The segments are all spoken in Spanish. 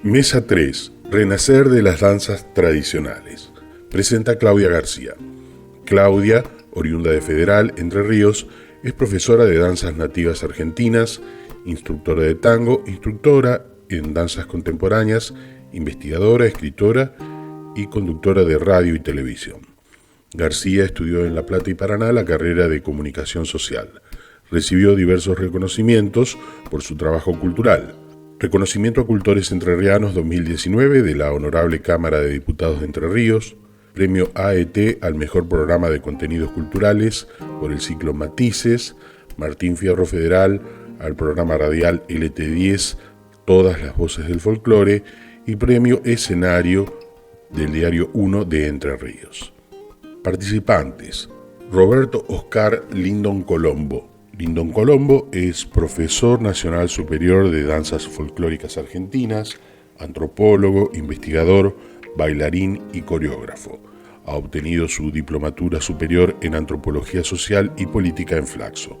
Mesa 3. Renacer de las danzas tradicionales. Presenta Claudia García. Claudia, oriunda de Federal, Entre Ríos, es profesora de danzas nativas argentinas, instructora de tango, instructora en danzas contemporáneas, investigadora, escritora y conductora de radio y televisión. García estudió en La Plata y Paraná la carrera de Comunicación Social. Recibió diversos reconocimientos por su trabajo cultural. Reconocimiento a Cultores Entrerrianos 2019 de la Honorable Cámara de Diputados de Entre Ríos, Premio AET al Mejor Programa de Contenidos Culturales por el ciclo Matices, Martín Fierro Federal al programa radial LT10 Todas las Voces del Folclore y Premio Escenario del Diario 1 de Entre Ríos. Participantes: Roberto Oscar Lindon Colombo. Lindon Colombo es profesor nacional superior de danzas folclóricas argentinas, antropólogo, investigador, bailarín y coreógrafo. Ha obtenido su diplomatura superior en antropología social y política en Flaxo.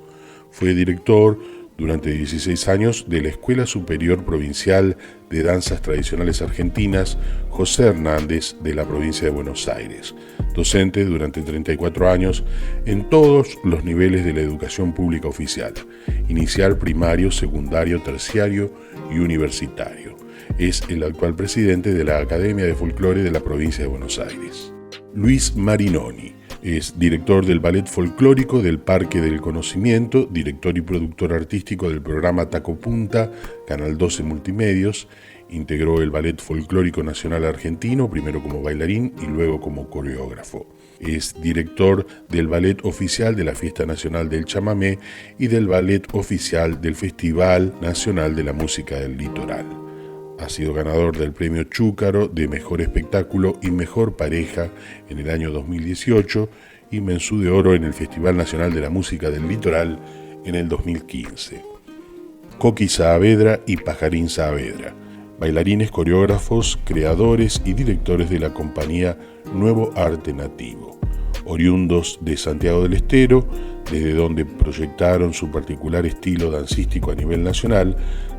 Fue director durante 16 años de la Escuela Superior Provincial de Danzas Tradicionales Argentinas José Hernández de la provincia de Buenos Aires. Docente durante 34 años en todos los niveles de la educación pública oficial, inicial, primario, secundario, terciario y universitario. Es el actual presidente de la Academia de Folclore de la provincia de Buenos Aires. Luis Marinoni es director del Ballet Folclórico del Parque del Conocimiento, director y productor artístico del programa Taco Punta, Canal 12 Multimedios. Integró el Ballet Folclórico Nacional Argentino, primero como bailarín y luego como coreógrafo. Es director del Ballet Oficial de la Fiesta Nacional del Chamamé y del Ballet Oficial del Festival Nacional de la Música del Litoral. Ha sido ganador del Premio Chúcaro de Mejor Espectáculo y Mejor Pareja en el año 2018 y Mensú de Oro en el Festival Nacional de la Música del Litoral en el 2015. Coqui Saavedra y Pajarín Saavedra, bailarines, coreógrafos, creadores y directores de la compañía Nuevo Arte Nativo, oriundos de Santiago del Estero, desde donde proyectaron su particular estilo dancístico a nivel nacional.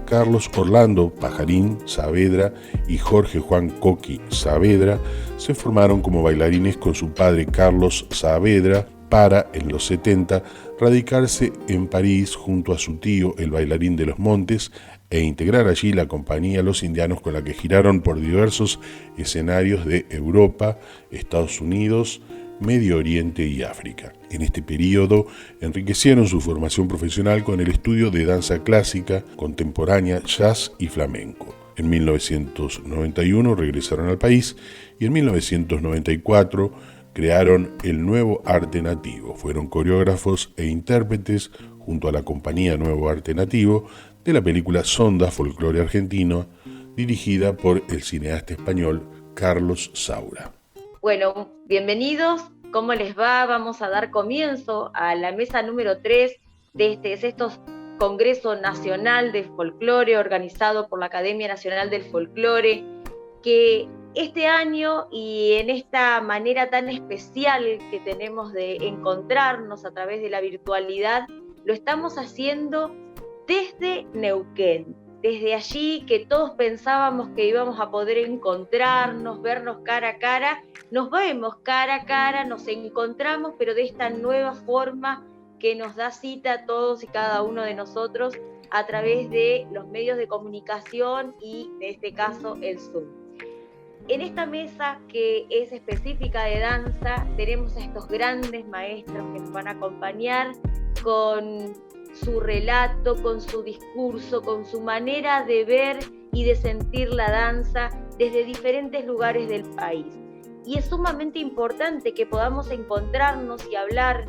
Carlos Orlando Pajarín Saavedra y Jorge Juan Coqui Saavedra se formaron como bailarines con su padre Carlos Saavedra para, en los 70, radicarse en París junto a su tío, el bailarín de los Montes, e integrar allí la compañía Los Indianos, con la que giraron por diversos escenarios de Europa, Estados Unidos, Medio Oriente y África. En este periodo enriquecieron su formación profesional con el estudio de danza clásica, contemporánea, jazz y flamenco. En 1991 regresaron al país y en 1994 crearon el Nuevo Arte Nativo. Fueron coreógrafos e intérpretes junto a la compañía Nuevo Arte Nativo de la película Sonda, folclore argentino, dirigida por el cineasta español Carlos Saura. Bueno, bienvenidos. ¿Cómo les va? Vamos a dar comienzo a la mesa número 3 de este sexto Congreso Nacional de Folclore organizado por la Academia Nacional del Folclore, que este año y en esta manera tan especial que tenemos de encontrarnos a través de la virtualidad, lo estamos haciendo desde Neuquén. Desde allí que todos pensábamos que íbamos a poder encontrarnos, vernos cara a cara, nos vemos cara a cara, nos encontramos, pero de esta nueva forma que nos da cita a todos y cada uno de nosotros a través de los medios de comunicación y, en este caso, el Zoom. En esta mesa que es específica de danza, tenemos a estos grandes maestros que nos van a acompañar con su relato, con su discurso, con su manera de ver y de sentir la danza desde diferentes lugares del país. Y es sumamente importante que podamos encontrarnos y hablar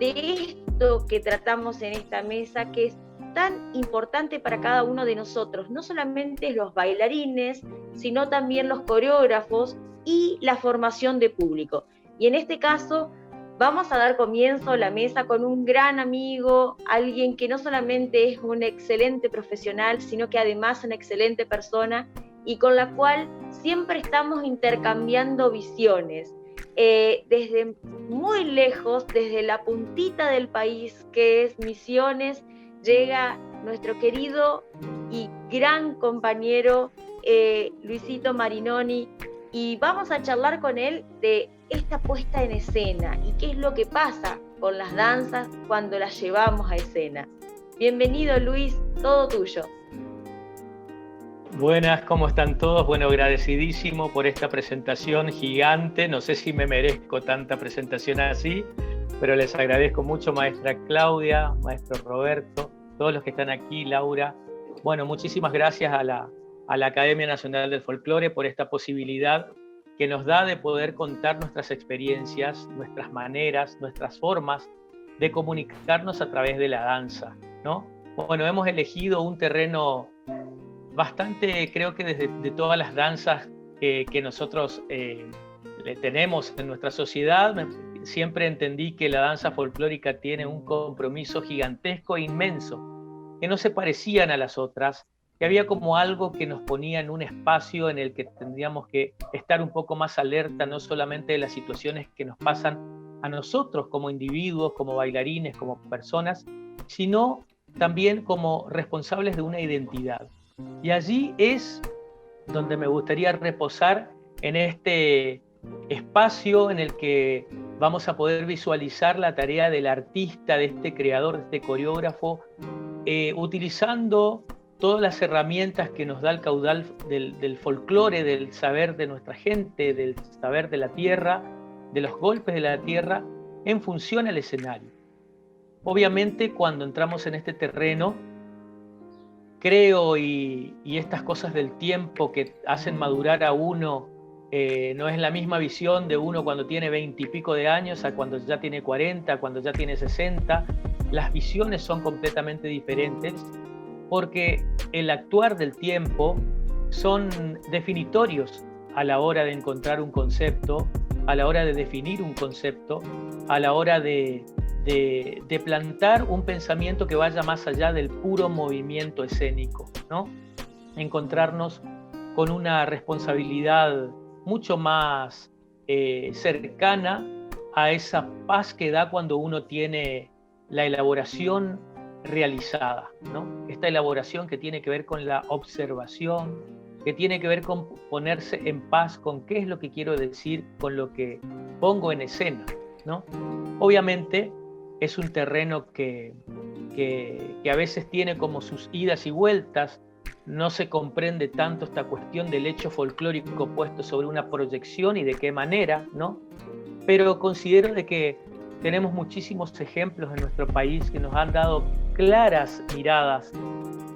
de esto que tratamos en esta mesa, que es tan importante para cada uno de nosotros, no solamente los bailarines, sino también los coreógrafos y la formación de público. Y en este caso, vamos a dar comienzo a la mesa con un gran amigo, alguien que no solamente es un excelente profesional, sino que además una excelente persona y con la cual siempre estamos intercambiando visiones. Desde muy lejos, desde la puntita del país que es Misiones, llega nuestro querido y gran compañero Luisito Marinoni, y vamos a charlar con él de esta puesta en escena y qué es lo que pasa con las danzas cuando las llevamos a escena. Bienvenido, Luis, todo tuyo. Buenas, ¿cómo están todos? Bueno, agradecidísimo por esta presentación gigante. No sé si me merezco tanta presentación así, pero les agradezco mucho, maestra Claudia, maestro Roberto, todos los que están aquí, Laura. Bueno, muchísimas gracias a la Academia Nacional del Folclore por esta posibilidad que nos da de poder contar nuestras experiencias, nuestras maneras, nuestras formas de comunicarnos a través de la danza, ¿no? Bueno, hemos elegido un terreno bastante, creo que de todas las danzas que nosotros tenemos en nuestra sociedad, siempre entendí que la danza folclórica tiene un compromiso gigantesco e inmenso, que no se parecían a las otras, que había como algo que nos ponía en un espacio en el que tendríamos que estar un poco más alerta, no solamente de las situaciones que nos pasan a nosotros como individuos, como bailarines, como personas, sino también como responsables de una identidad. Y allí es donde me gustaría reposar en este espacio en el que vamos a poder visualizar la tarea del artista, de este creador, de este coreógrafo, utilizando todas las herramientas que nos da el caudal del folclore, del saber de nuestra gente, del saber de la tierra, de los golpes de la tierra, en función al escenario. Obviamente, cuando entramos en este terreno, creo, y estas cosas del tiempo que hacen madurar a uno, no es la misma visión de uno cuando tiene 20 y pico de años a cuando ya tiene 40, cuando ya tiene 60. Las visiones son completamente diferentes porque el actuar del tiempo son definitorios a la hora de encontrar un concepto, a la hora de definir un concepto, a la hora de plantar un pensamiento que vaya más allá del puro movimiento escénico, ¿no? Encontrarnos con una responsabilidad mucho más cercana a esa paz que da cuando uno tiene la elaboración realizada, ¿no? Esta elaboración que tiene que ver con la observación, que tiene que ver con ponerse en paz con qué es lo que quiero decir con lo que pongo en escena, ¿no? Obviamente es un terreno que a veces tiene como sus idas y vueltas, no se comprende tanto esta cuestión del hecho folclórico puesto sobre una proyección y de qué manera, ¿no? Pero considero de que tenemos muchísimos ejemplos en nuestro país que nos han dado claras miradas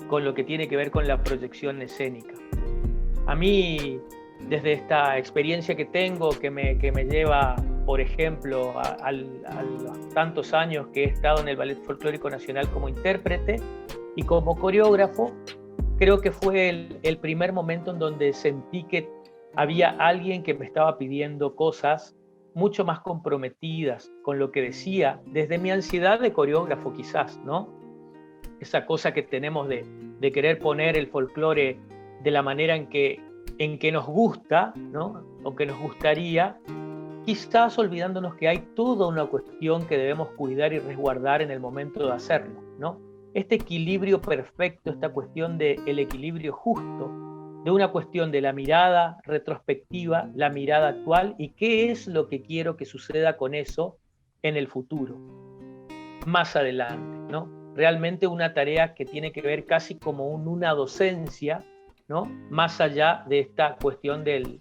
con lo que tiene que ver con la proyección escénica. A mí, desde esta experiencia que tengo, que me lleva, por ejemplo, a los tantos años que he estado en el Ballet Folclórico Nacional como intérprete y como coreógrafo, creo que fue el primer momento en donde sentí que había alguien que me estaba pidiendo cosas mucho más comprometidas con lo que decía, desde mi ansiedad de coreógrafo quizás, ¿no? Esa cosa que tenemos de querer poner el folclore de la manera en que nos gusta, ¿no? O que nos gustaría, quizás olvidándonos que hay toda una cuestión que debemos cuidar y resguardar en el momento de hacerlo, ¿no? Este equilibrio perfecto, esta cuestión del equilibrio justo, de una cuestión de la mirada retrospectiva, la mirada actual y qué es lo que quiero que suceda con eso en el futuro, más adelante, ¿no? Realmente una tarea que tiene que ver casi como una docencia, ¿no? Más allá de esta cuestión del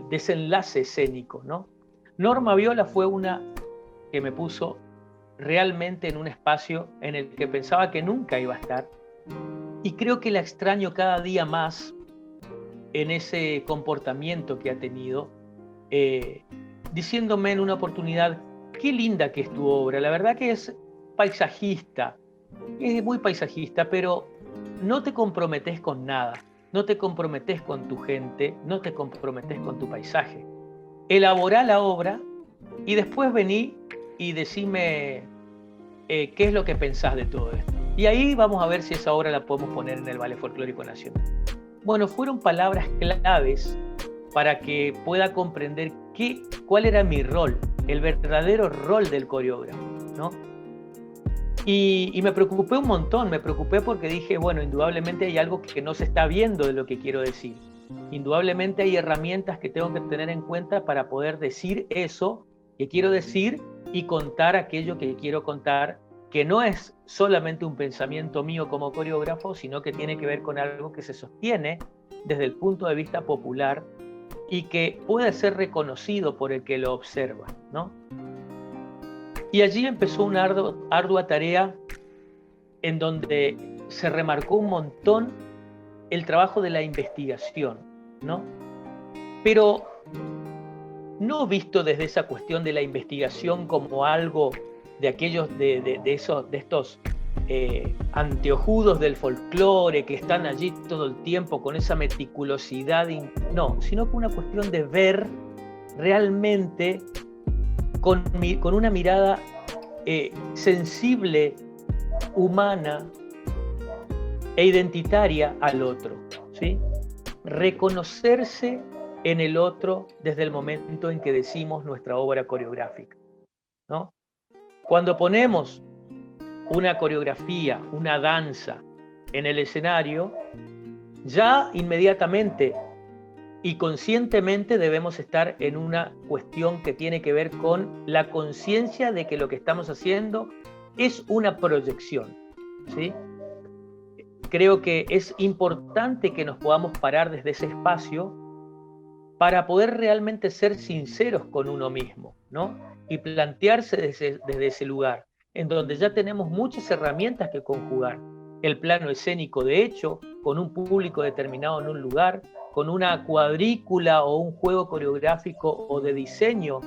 desenlace escénico, ¿no? Norma Viola fue una que me puso realmente en un espacio en el que pensaba que nunca iba a estar, y creo que la extraño cada día más en ese comportamiento que ha tenido, diciéndome en una oportunidad: qué linda que es tu obra, la verdad que es paisajista, es muy paisajista, pero no te comprometes con nada, no te comprometes con tu gente, no te comprometes con tu paisaje. Elaborá la obra y después vení y decime qué es lo que pensás de todo esto. Y ahí vamos a ver si esa obra la podemos poner en el Ballet Folclórico Nacional. Bueno, fueron palabras claves para que pueda comprender cuál era mi rol, el verdadero rol del coreógrafo, ¿no? Y me preocupé un montón, me preocupé porque dije, bueno, indudablemente hay algo que no se está viendo de lo que quiero decir. Indudablemente hay herramientas que tengo que tener en cuenta para poder decir eso que quiero decir y contar aquello que quiero contar, que no es solamente un pensamiento mío como coreógrafo, sino que tiene que ver con algo que se sostiene desde el punto de vista popular y que puede ser reconocido por el que lo observa, ¿no? Y allí empezó una ardua tarea en donde se remarcó un montón el trabajo de la investigación, ¿no? Pero no visto desde esa cuestión de la investigación como algo de aquellos de estos anteojudos del folclore que están allí todo el tiempo con esa meticulosidad, no, sino como una cuestión de ver realmente con una mirada sensible, humana e identitaria al otro, ¿sí? Reconocerse en el otro desde el momento en que decimos nuestra obra coreográfica, ¿no? Cuando ponemos una coreografía, una danza en el escenario, ya inmediatamente y conscientemente debemos estar en una cuestión que tiene que ver con la conciencia de que lo que estamos haciendo es una proyección, ¿sí? Creo que es importante que nos podamos parar desde ese espacio para poder realmente ser sinceros con uno mismo, ¿no? Y plantearse desde ese lugar, en donde ya tenemos muchas herramientas que conjugar. El plano escénico, de hecho, con un público determinado en un lugar, con una cuadrícula o un juego coreográfico o de diseño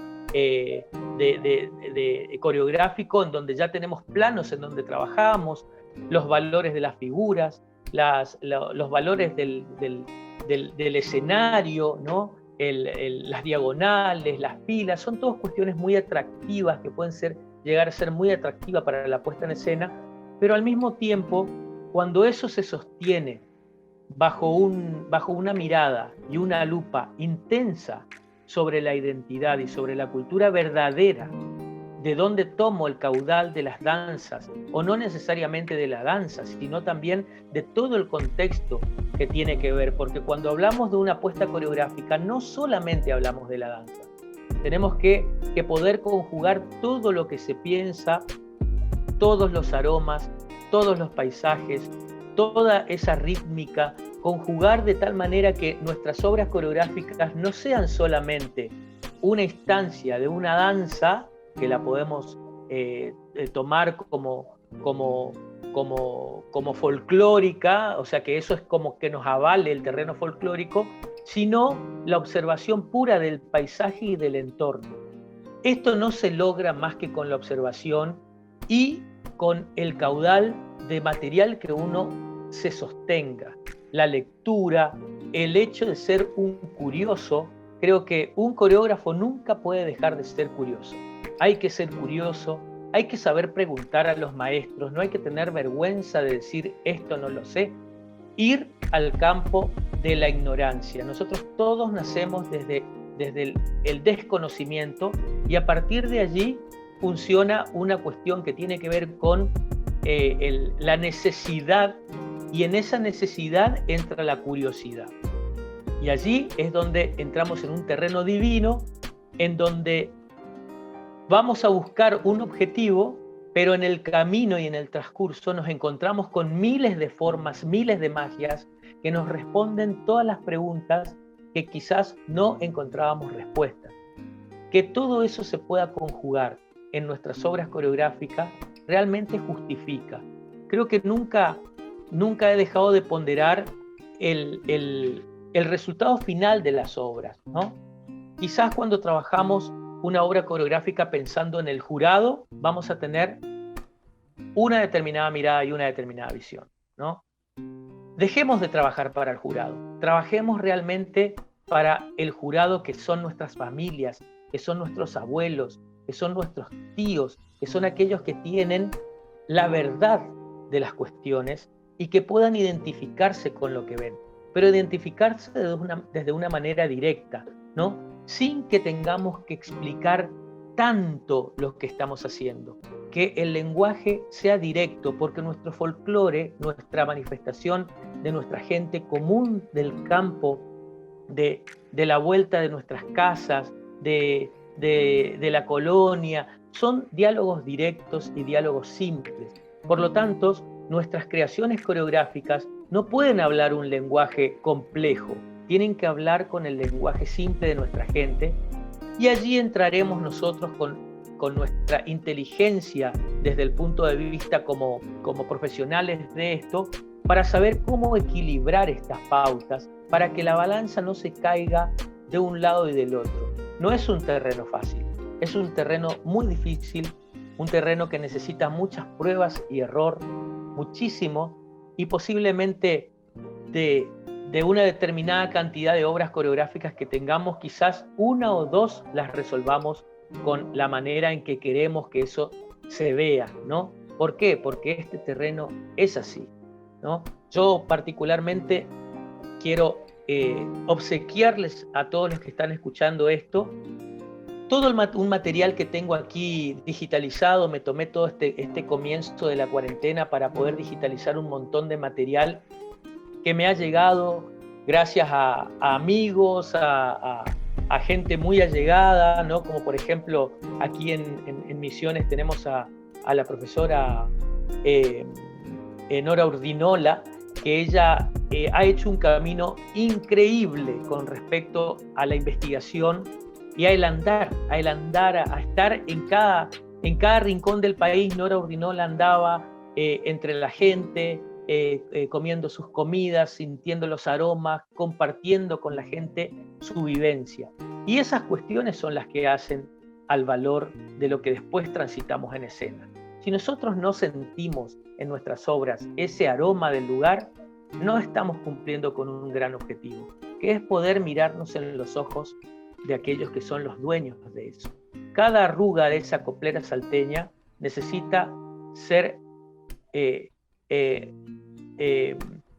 coreográfico, en donde ya tenemos planos en donde trabajamos, los valores de las figuras, los valores del escenario, ¿no? Las diagonales, las filas, son todas cuestiones muy atractivas que pueden llegar a ser muy atractivas para la puesta en escena, pero al mismo tiempo, cuando eso se sostiene bajo una mirada y una lupa intensa sobre la identidad y sobre la cultura verdadera, de dónde tomo el caudal de las danzas, o no necesariamente de la danza, sino también de todo el contexto que tiene que ver, porque cuando hablamos de una puesta coreográfica, no solamente hablamos de la danza, tenemos que poder conjugar todo lo que se piensa, todos los aromas, todos los paisajes, toda esa rítmica, conjugar de tal manera que nuestras obras coreográficas no sean solamente una instancia de una danza, que la podemos tomar como folclórica, o sea que eso es como que nos avale el terreno folclórico, sino la observación pura del paisaje y del entorno. Esto no se logra más que con la observación y con el caudal de material que uno se sostenga, la lectura, el hecho de ser un curioso. Creo que un coreógrafo nunca puede dejar de ser curioso. Hay que ser curioso, hay que saber preguntar a los maestros, no hay que tener vergüenza de decir esto no lo sé, ir al campo de la ignorancia. Nosotros todos nacemos desde el desconocimiento y a partir de allí funciona una cuestión que tiene que ver con la necesidad, y en esa necesidad entra la curiosidad. Y allí es donde entramos en un terreno divino, en donde vamos a buscar un objetivo, pero en el camino y en el transcurso nos encontramos con miles de formas, miles de magias que nos responden todas las preguntas que quizás no encontrábamos respuestas. Que todo eso se pueda conjugar en nuestras obras coreográficas realmente justifica. Creo que nunca he dejado de ponderar el resultado final de las obras, ¿no? Quizás cuando trabajamos una obra coreográfica pensando en el jurado, vamos a tener una determinada mirada y una determinada visión, ¿no? Dejemos de trabajar para el jurado, trabajemos realmente para el jurado, que son nuestras familias, que son nuestros abuelos, que son nuestros tíos, que son aquellos que tienen la verdad de las cuestiones y que puedan identificarse con lo que ven, pero identificarse desde una manera directa, ¿no? Sin que tengamos que explicar tanto lo que estamos haciendo, que el lenguaje sea directo, porque nuestro folclore, nuestra manifestación de nuestra gente común del campo, de la vuelta de nuestras casas, de la colonia, son diálogos directos y diálogos simples. Por lo tanto, nuestras creaciones coreográficas no pueden hablar un lenguaje complejo, tienen que hablar con el lenguaje simple de nuestra gente, y allí entraremos nosotros con nuestra inteligencia desde el punto de vista como profesionales de esto, para saber cómo equilibrar estas pautas, para que la balanza no se caiga de un lado y del otro. No es un terreno fácil, es un terreno muy difícil, un terreno que necesita muchas pruebas y error, muchísimo, y posiblemente de una determinada cantidad de obras coreográficas que tengamos, quizás una o dos las resolvamos con la manera en que queremos que eso se vea, ¿no? ¿Por qué? Porque este terreno es así, ¿no? Yo particularmente quiero obsequiarles a todos los que están escuchando esto todo un material que tengo aquí digitalizado. Me tomé todo este comienzo de la cuarentena para poder digitalizar un montón de material que me ha llegado gracias a amigos, a gente muy allegada, ¿no? Como por ejemplo aquí en Misiones tenemos a la profesora Nora Urdinola, que ella ha hecho un camino increíble con respecto a la investigación y a estar en cada rincón del país. Nora Urdinola andaba entre la gente, comiendo sus comidas, sintiendo los aromas, compartiendo con la gente su vivencia. Y esas cuestiones son las que hacen al valor de lo que después transitamos en escena. Si nosotros no sentimos en nuestras obras ese aroma del lugar, no estamos cumpliendo con un gran objetivo, que es poder mirarnos en los ojos de aquellos que son los dueños de eso. Cada arruga de esa coplera salteña necesita ser...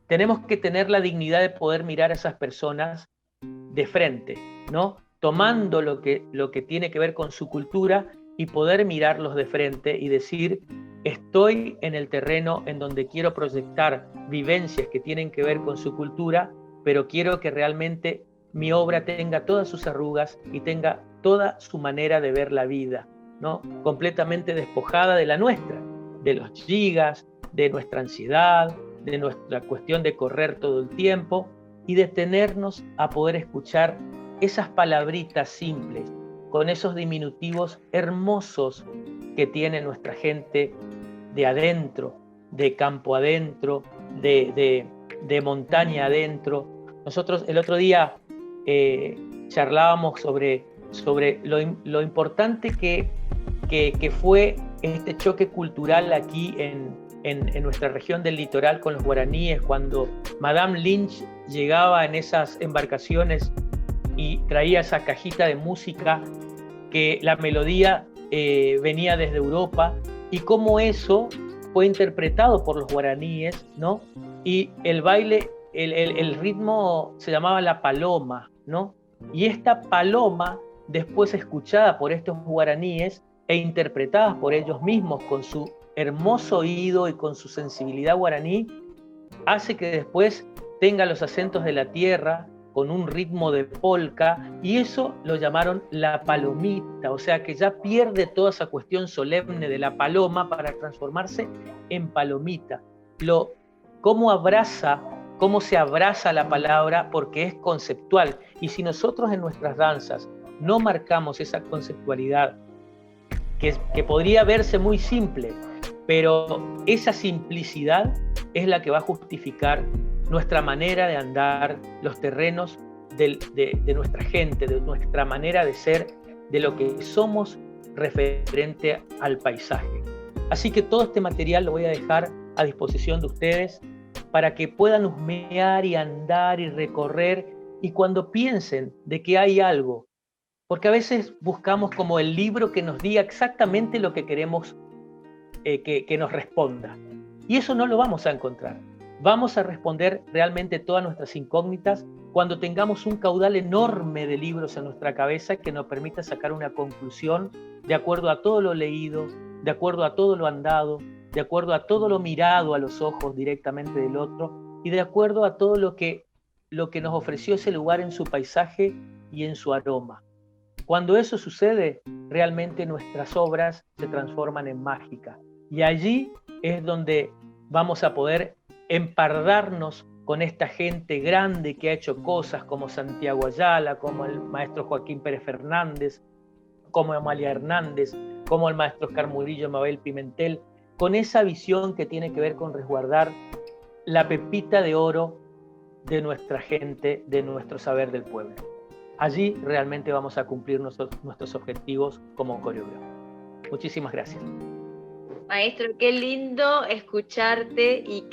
tenemos que tener la dignidad de poder mirar a esas personas de frente, ¿no? Tomando lo que tiene que ver con su cultura y poder mirarlos de frente y decir: estoy en el terreno en donde quiero proyectar vivencias que tienen que ver con su cultura, pero quiero que realmente mi obra tenga todas sus arrugas y tenga toda su manera de ver la vida, ¿no? Completamente despojada de la nuestra, de los gigas, de nuestra ansiedad, de nuestra cuestión de correr todo el tiempo, y detenernos a poder escuchar esas palabritas simples, con esos diminutivos hermosos que tiene nuestra gente de adentro, de campo adentro, de montaña adentro. Nosotros el otro día charlábamos sobre lo importante que fue este choque cultural aquí en nuestra región del litoral con los guaraníes, cuando Madame Lynch llegaba en esas embarcaciones y traía esa cajita de música, que la melodía venía desde Europa, y cómo eso fue interpretado por los guaraníes, ¿no? Y el baile, el ritmo se llamaba la paloma, ¿no? Y esta paloma, después escuchada por estos guaraníes e interpretadas por ellos mismos con su hermoso oído y con su sensibilidad guaraní, hace que después tenga los acentos de la tierra con un ritmo de polka, y eso lo llamaron la palomita, o sea que ya pierde toda esa cuestión solemne de la paloma para transformarse en palomita. Cómo se abraza la palabra, porque es conceptual, y si nosotros en nuestras danzas no marcamos esa conceptualidad, que podría verse muy simple, pero esa simplicidad es la que va a justificar nuestra manera de andar, los terrenos de nuestra gente, de nuestra manera de ser, de lo que somos referente al paisaje. Así que todo este material lo voy a dejar a disposición de ustedes para que puedan husmear y andar y recorrer, y cuando piensen de que hay algo, porque a veces buscamos como el libro que nos diga exactamente lo que queremos que nos responda, y eso no lo vamos a encontrar. Vamos a responder realmente todas nuestras incógnitas cuando tengamos un caudal enorme de libros en nuestra cabeza que nos permita sacar una conclusión de acuerdo a todo lo leído, de acuerdo a todo lo andado, de acuerdo a todo lo mirado a los ojos directamente del otro y de acuerdo a todo lo que nos ofreció ese lugar en su paisaje y en su aroma. Cuando eso sucede, realmente nuestras obras se transforman en mágicas. Y allí es donde vamos a poder empardarnos con esta gente grande que ha hecho cosas como Santiago Ayala, como el maestro Joaquín Pérez Fernández, como Amalia Hernández, como el maestro Oscar Murillo, Mabel Pimentel, con esa visión que tiene que ver con resguardar la pepita de oro de nuestra gente, de nuestro saber del pueblo. Allí realmente vamos a cumplir nuestros objetivos como coreógrafo. Muchísimas gracias. Maestro, qué lindo escucharte y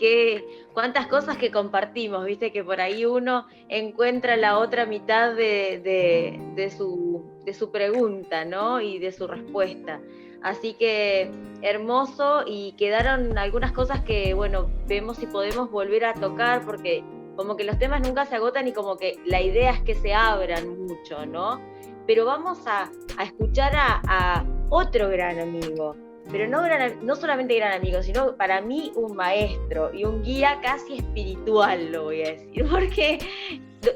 cuántas cosas que compartimos, viste que por ahí uno encuentra la otra mitad de su pregunta, ¿no? Y de su respuesta. Así que hermoso, y quedaron algunas cosas que, bueno, vemos si podemos volver a tocar, porque como que los temas nunca se agotan y como que la idea es que se abran mucho, ¿no? Pero vamos a escuchar a otro gran amigo. Pero no solamente gran amigo, sino para mí un maestro y un guía casi espiritual, lo voy a decir, porque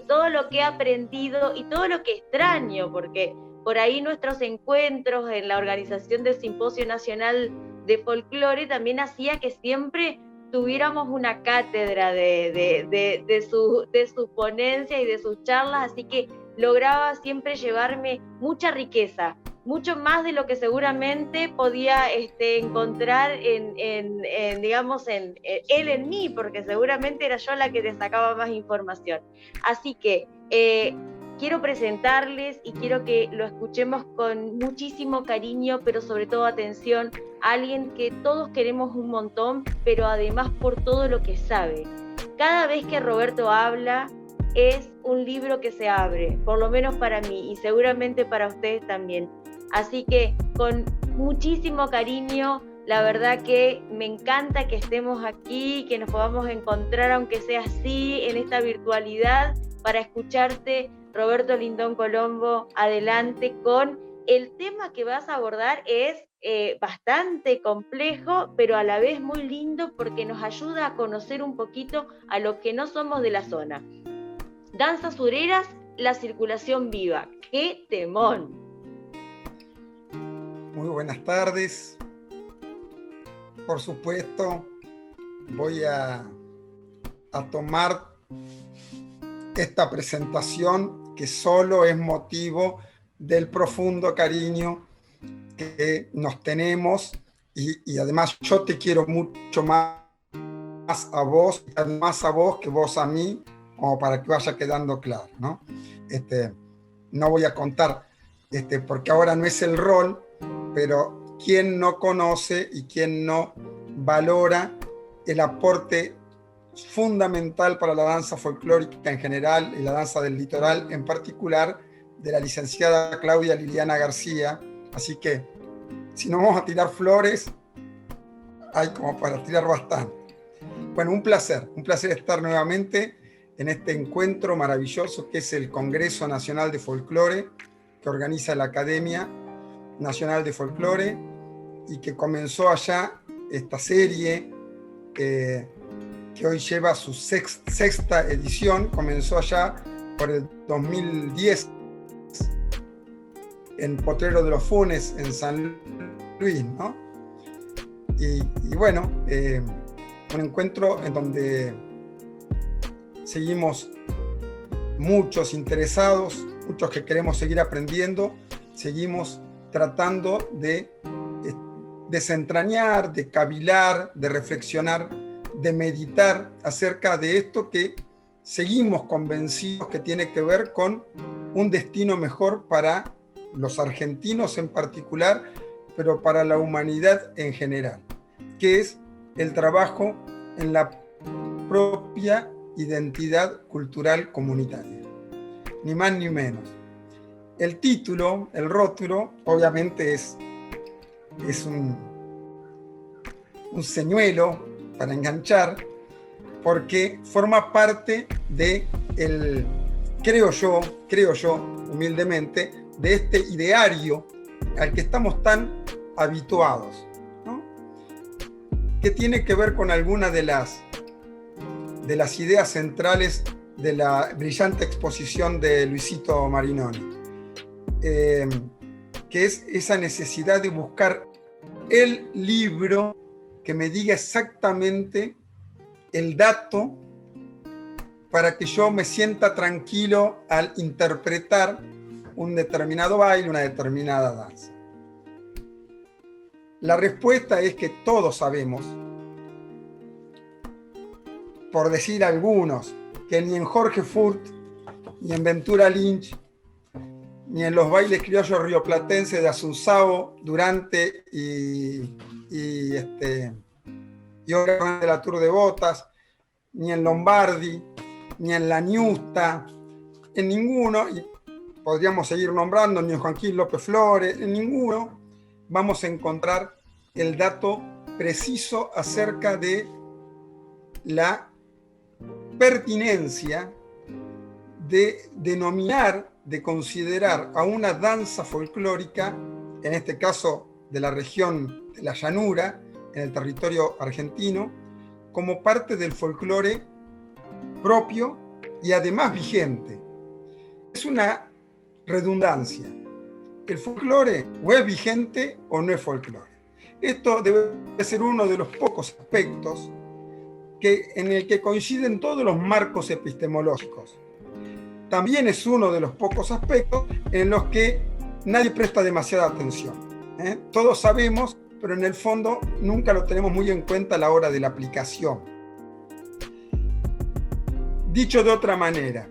todo lo que he aprendido y todo lo que extraño, porque por ahí nuestros encuentros en la organización del Simposio Nacional de Folclore también hacía que siempre tuviéramos una cátedra de su ponencia y de sus charlas, así que lograba siempre llevarme mucha riqueza, mucho más de lo que seguramente podía encontrar digamos, él en mí, porque seguramente era yo la que le sacaba más información. Así que quiero presentarles y quiero que lo escuchemos con muchísimo cariño, pero sobre todo atención, a alguien que todos queremos un montón, pero además por todo lo que sabe. Cada vez que Roberto habla, es un libro que se abre, por lo menos para mí y seguramente para ustedes también. Así que con muchísimo cariño, la verdad que me encanta que estemos aquí, que nos podamos encontrar, aunque sea así, en esta virtualidad, para escucharte. Roberto Lindón Colombo, adelante con el tema que vas a abordar. Es bastante complejo, pero a la vez muy lindo, porque nos ayuda a conocer un poquito a los que no somos de la zona. Danzas sureras, la circulación viva. ¡Qué temón! Muy buenas tardes. Por supuesto, voy a tomar esta presentación, que solo es motivo del profundo cariño que nos tenemos, y además yo te quiero mucho más a vos, más a vos que vos a mí, como para que vaya quedando claro, ¿no? No voy a contar, porque ahora no es el rol, pero quién no conoce y quién no valora el aporte fundamental para la danza folclórica en general y la danza del litoral en particular de la licenciada Claudia Liliana García. Así que si nos vamos a tirar flores, hay como para tirar bastante. Bueno, un placer estar nuevamente en este encuentro maravilloso que es el Congreso Nacional de Folclore, que organiza la Academia Nacional de Folclore, y que comenzó allá esta serie que hoy lleva su sexta edición. Comenzó allá por el 2010 en Potrero de los Funes, en San Luis, ¿no? Y bueno, un encuentro en donde seguimos muchos interesados, muchos que queremos seguir aprendiendo, seguimos tratando de desentrañar, de cavilar, de reflexionar, de meditar acerca de esto que seguimos convencidos que tiene que ver con un destino mejor para los argentinos en particular, pero para la humanidad en general, que es el trabajo en la propia identidad cultural comunitaria, ni más ni menos. El título, el rótulo, obviamente es un señuelo para enganchar, porque forma parte de creo yo, humildemente, de este ideario al que estamos tan habituados, que tiene que ver con algunas de las ideas centrales de la brillante exposición de Luisito Marinoni, que es esa necesidad de buscar el libro que me diga exactamente el dato para que yo me sienta tranquilo al interpretar un determinado baile, una determinada danza. La respuesta es que todos sabemos, por decir algunos, que ni en Jorge Furt, ni en Ventura Lynch, ni en los bailes criollos rioplatenses de Asunzao, Durante y Olga de la Tour de Botas, ni en Lombardi, ni en La Ñusta, en ninguno, y podríamos seguir nombrando, ni en Joaquín López Flores, en ninguno vamos a encontrar el dato preciso acerca de la pertinencia de denominar, de considerar a una danza folclórica, en este caso de la región de la llanura, en el territorio argentino, como parte del folclore propio y además vigente. Es una redundancia. El folclore o es vigente o no es folclore. Esto debe ser uno de los pocos aspectos en el que coinciden todos los marcos epistemológicos. También es uno de los pocos aspectos en los que nadie presta demasiada atención. Todos sabemos, pero en el fondo nunca lo tenemos muy en cuenta a la hora de la aplicación. Dicho de otra manera,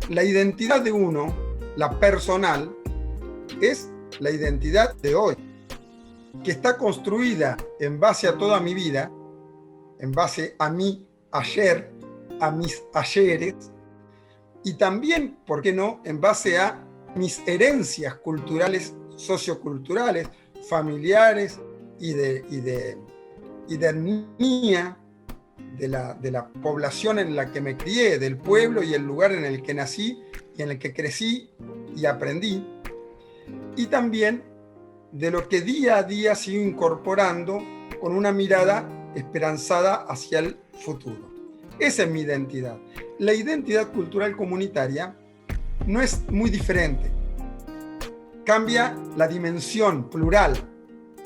la identidad de uno, la personal, es la identidad de hoy, que está construida en base a toda mi vida, en base a mi ayer, a mis ayeres, y también, ¿por qué no?, en base a mis herencias culturales, socioculturales, familiares y de etnia, de la población en la que me crié, del pueblo y el lugar en el que nací y en el que crecí y aprendí, y también de lo que día a día sigo incorporando con una mirada esperanzada hacia el futuro. Esa es mi identidad. La identidad cultural comunitaria no es muy diferente. Cambia la dimensión plural.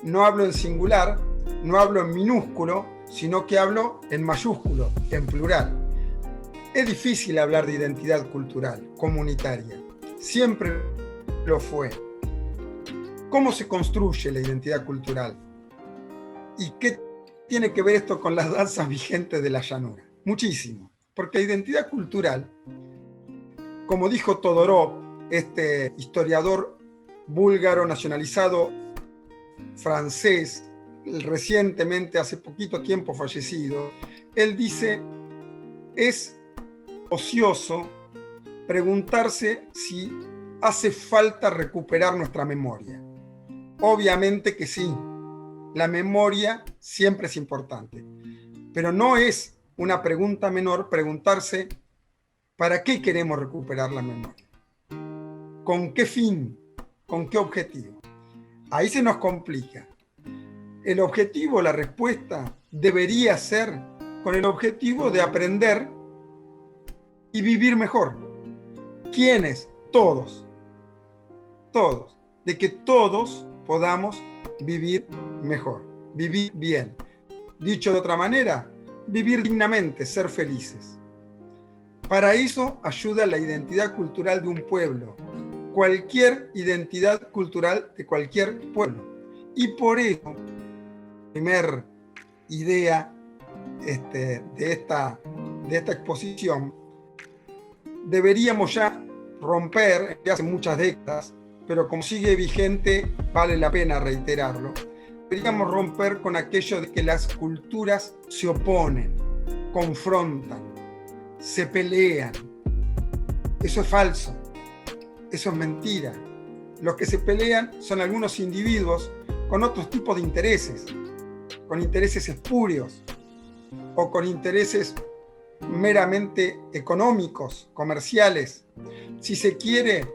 No hablo en singular, no hablo en minúsculo, sino que hablo en mayúsculo, en plural. Es difícil hablar de identidad cultural comunitaria. Siempre lo fue. ¿Cómo se construye la identidad cultural? ¿Y qué tiene que ver esto con las danzas vigentes de la llanura? Muchísimo. Porque la identidad cultural, como dijo Todorov, este historiador búlgaro nacionalizado francés, recientemente, hace poquito tiempo fallecido, él dice, es ocioso preguntarse si hace falta recuperar nuestra memoria. Obviamente que sí, la memoria siempre es importante, pero no es una pregunta menor preguntarse ¿para qué queremos recuperar la memoria? ¿Con qué fin? ¿Con qué objetivo? Ahí se nos complica. El objetivo, la respuesta, debería ser con el objetivo de aprender y vivir mejor. ¿Quiénes? Todos. Todos. De que todos podamos vivir mejor, vivir bien. Dicho de otra manera, vivir dignamente, ser felices. Para eso ayuda la identidad cultural de un pueblo, cualquier identidad cultural de cualquier pueblo. Y por eso, primer idea de esta exposición, deberíamos ya romper, hace muchas décadas, pero como sigue vigente, vale la pena reiterarlo, deberíamos romper con aquello de que las culturas se oponen, confrontan, se pelean. Eso es falso, eso es mentira. Los que se pelean son algunos individuos con otros tipos de intereses, con intereses espurios o con intereses meramente económicos, comerciales, si se quiere,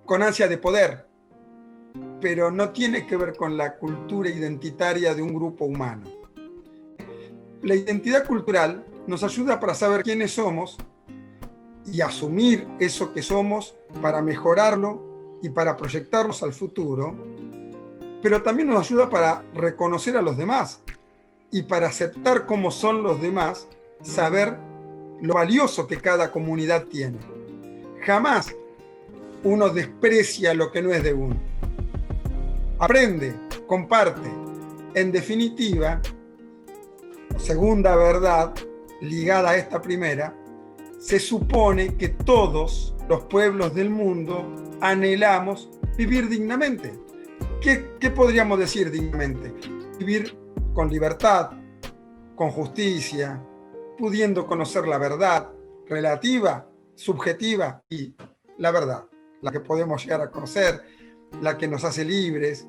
con ansia de poder. pero no tiene que ver con la cultura identitaria de un grupo humano. La identidad cultural nos ayuda para saber quiénes somos y asumir eso que somos para mejorarlo y para proyectarnos al futuro, pero también nos ayuda para reconocer a los demás y para aceptar cómo son los demás, saber lo valioso que cada comunidad tiene. Jamás uno desprecia lo que no es de uno. Aprende, comparte. En definitiva, segunda verdad, ligada a esta primera, se supone que todos los pueblos del mundo anhelamos vivir dignamente. ¿Qué podríamos decir dignamente? Vivir con libertad, con justicia, pudiendo conocer la verdad relativa, subjetiva y la verdad, la que podemos llegar a conocer, la que nos hace libres,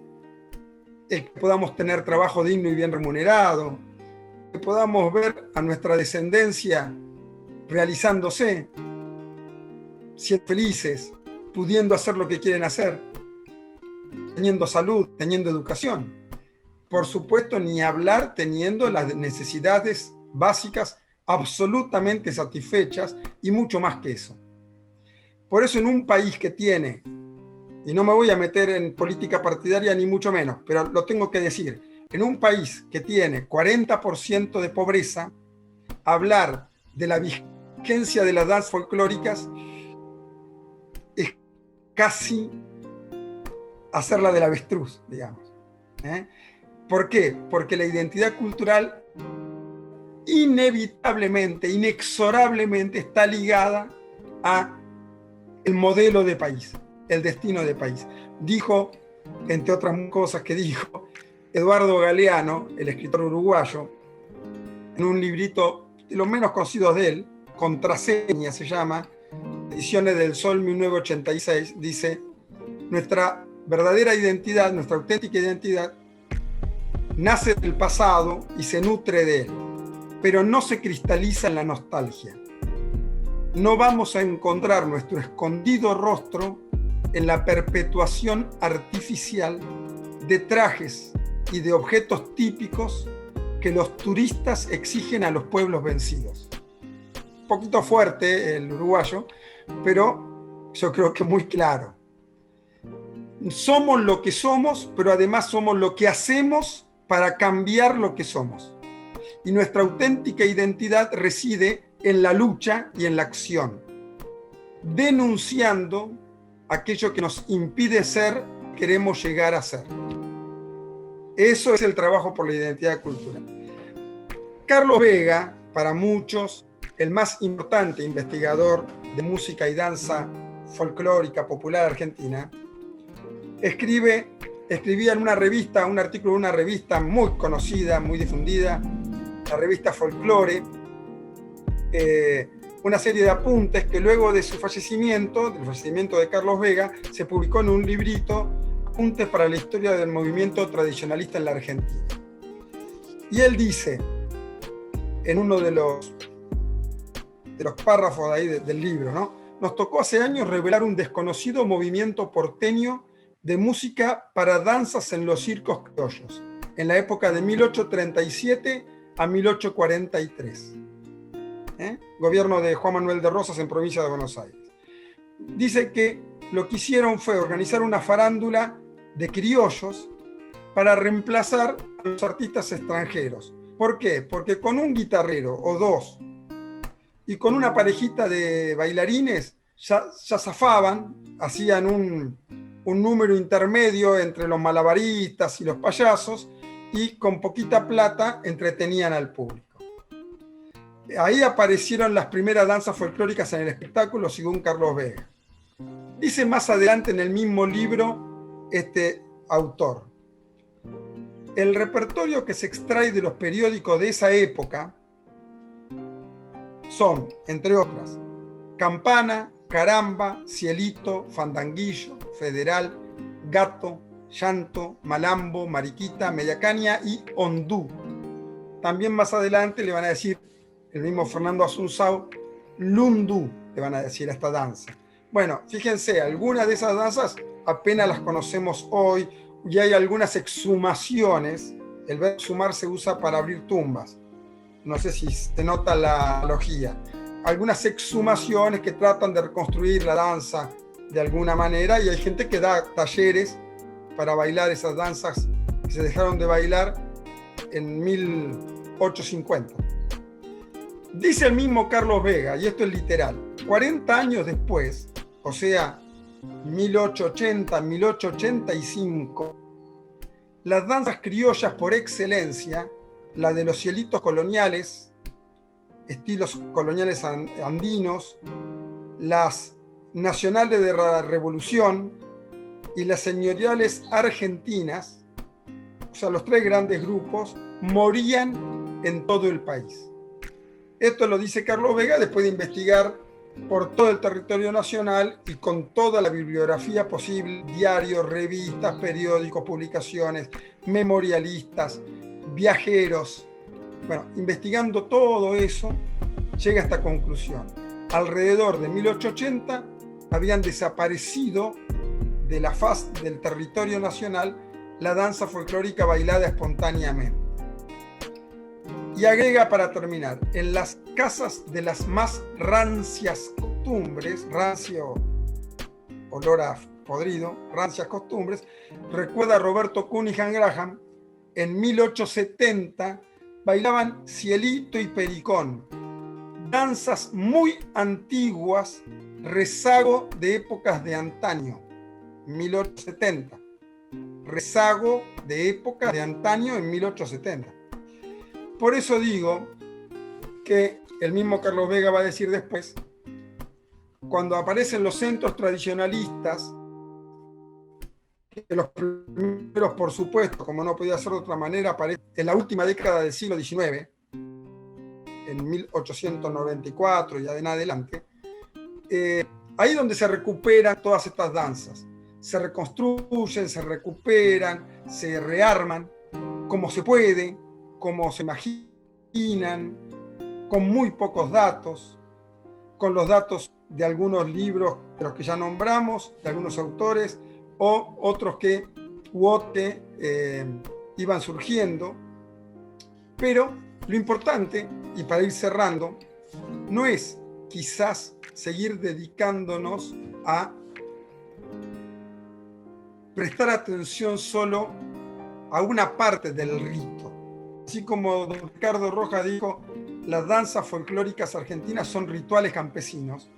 el que podamos tener trabajo digno y bien remunerado, que podamos ver a nuestra descendencia realizándose, siendo felices, pudiendo hacer lo que quieren hacer, teniendo salud, teniendo educación. Por supuesto, ni hablar teniendo las necesidades básicas absolutamente satisfechas y mucho más que eso. Por eso en un país que tiene, y no me voy a meter en política partidaria ni mucho menos, pero lo tengo que decir, en un país que tiene 40% de pobreza, hablar de la vigencia de las danzas folclóricas es casi hacerla del avestruz, digamos. ¿Por qué? Porque la identidad cultural inevitablemente, inexorablemente está ligada a el modelo de país, el destino de país. Dijo, entre otras cosas que dijo, Eduardo Galeano, el escritor uruguayo, en un librito de los menos conocidos de él, Contraseña se llama, Ediciones del Sol 1986, dice: nuestra verdadera identidad, nuestra auténtica identidad, nace del pasado y se nutre de él, pero no se cristaliza en la nostalgia. No vamos a encontrar nuestro escondido rostro en la perpetuación artificial de trajes y de objetos típicos que los turistas exigen a los pueblos vencidos. Un poquito fuerte el uruguayo, pero yo creo que muy claro. Somos lo que somos, pero además somos lo que hacemos para cambiar lo que somos. Y nuestra auténtica identidad reside en la lucha y en la acción, denunciando aquello que nos impide ser, queremos llegar a ser. Eso es el trabajo por la identidad cultural. Carlos Vega, para muchos, el más importante investigador de música y danza folclórica popular argentina, escribía en una revista, un artículo de una revista muy conocida, muy difundida, la revista Folklore, una serie de apuntes que luego de su fallecimiento, del fallecimiento de Carlos Vega, se publicó en un librito, Apuntes para la historia del movimiento tradicionalista en la Argentina. Y él dice, en uno de los párrafos de ahí del libro, ¿no? Nos tocó hace años revelar un desconocido movimiento porteño de música para danzas en los circos criollos, en la época de 1837 a 1843. Gobierno de Juan Manuel de Rosas en provincia de Buenos Aires. Dice que lo que hicieron fue organizar una farándula de criollos para reemplazar a los artistas extranjeros. ¿Por qué? Porque con un guitarrero o dos y con una parejita de bailarines ya zafaban, hacían un número intermedio entre los malabaristas y los payasos y con poquita plata entretenían al público. Ahí aparecieron las primeras danzas folclóricas en el espectáculo, según Carlos Vega. Dice más adelante en el mismo libro este autor: el repertorio que se extrae de los periódicos de esa época son, entre otras, Campana, Caramba, Cielito, Fandanguillo, Federal, Gato, Llanto, Malambo, Mariquita, Mediacaña y Ondú. También más adelante le van a decir, el mismo Fernando Asunzao, Lundú, le van a decir a esta danza. Bueno, fíjense, algunas de esas danzas apenas las conocemos hoy y hay algunas exhumaciones. El verbo exhumar se usa para abrir tumbas. No sé si se nota la analogía. Algunas exhumaciones que tratan de reconstruir la danza de alguna manera, y hay gente que da talleres para bailar esas danzas que se dejaron de bailar en 1850. Dice el mismo Carlos Vega, y esto es literal, 40 años después, o sea, 1880, 1885, las danzas criollas por excelencia, la de los cielitos coloniales, estilos coloniales andinos, las nacionales de la Revolución y las señoriales argentinas, o sea, los tres grandes grupos, morían en todo el país. Esto lo dice Carlos Vega después de investigar por todo el territorio nacional y con toda la bibliografía posible, diarios, revistas, periódicos, publicaciones, memorialistas, viajeros. Bueno, investigando todo eso, llega a esta conclusión. Alrededor de 1880 habían desaparecido de la faz del territorio nacional la danza folclórica bailada espontáneamente. Y agrega para terminar, en las casas de las más rancias costumbres, rancio, olor a podrido, rancias costumbres, recuerda Roberto Cunningham Graham, en 1870 bailaban cielito y pericón, danzas muy antiguas, rezago de épocas de antaño, 1870, rezago de épocas de antaño en 1870. Por eso digo que el mismo Carlos Vega va a decir después, cuando aparecen los centros tradicionalistas, que los primeros, por supuesto, como no podía ser de otra manera, aparecen en la última década del siglo XIX, en 1894 y en adelante, ahí donde se recuperan todas estas danzas. Se reconstruyen, se recuperan, se rearman, como se puede, como se imaginan, con muy pocos datos, con los datos de algunos libros de los que ya nombramos, de algunos autores, o otros que iban surgiendo. Pero lo importante, y para ir cerrando, no es quizás seguir dedicándonos a prestar atención solo a una parte del rito. Así como don Ricardo Rojas dijo, las danzas folclóricas argentinas son rituales campesinos.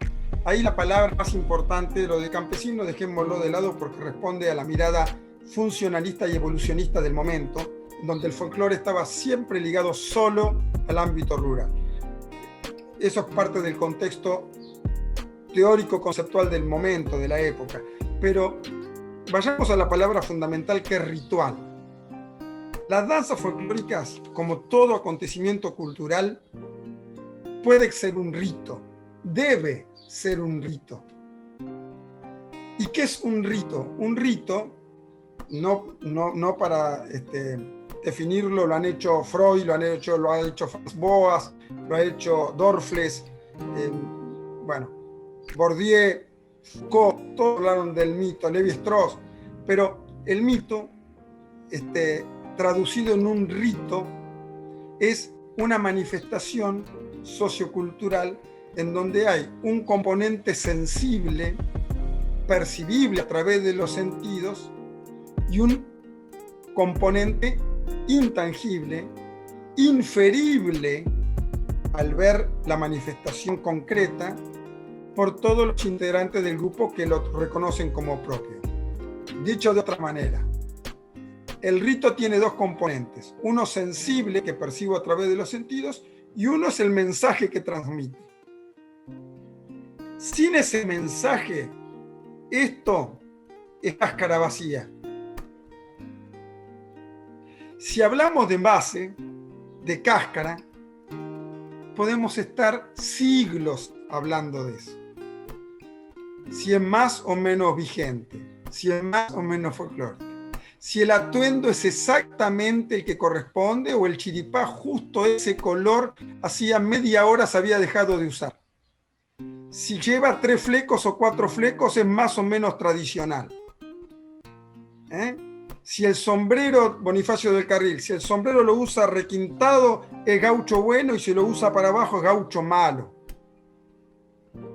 Ahí la palabra más importante, lo de campesino, dejémoslo de lado porque responde a la mirada funcionalista y evolucionista del momento, donde el folclore estaba siempre ligado solo al ámbito rural. Eso es parte del contexto teórico-conceptual del momento, de la época. Pero vayamos a la palabra fundamental, que es ritual. Las danzas folclóricas, como todo acontecimiento cultural, puede ser un rito, debe ser un rito. ¿Y qué es un rito? Un rito, no para definirlo, lo han hecho Freud, lo ha hecho Franz Boas, lo ha hecho Dorfles, Bourdieu, Foucault, todos hablaron del mito, Lévi-Strauss, pero el mito, traducido en un rito, es una manifestación sociocultural en donde hay un componente sensible, percibible a través de los sentidos, y un componente intangible, inferible al ver la manifestación concreta por todos los integrantes del grupo que lo reconocen como propio. Dicho de otra manera, el rito tiene dos componentes, uno sensible que percibo a través de los sentidos y uno es el mensaje que transmite. Sin ese mensaje, esto es cáscara vacía. Si hablamos de envase, de cáscara, podemos estar siglos hablando de eso. Si es más o menos vigente, si es más o menos folclórico, si el atuendo es exactamente el que corresponde o el chiripá justo ese color hacía media hora se había dejado de usar. Si lleva 3 flecos o 4 flecos es más o menos tradicional. Si el sombrero, Bonifacio del Carril, si el sombrero lo usa requintado, es gaucho bueno, y si lo usa para abajo, es gaucho malo.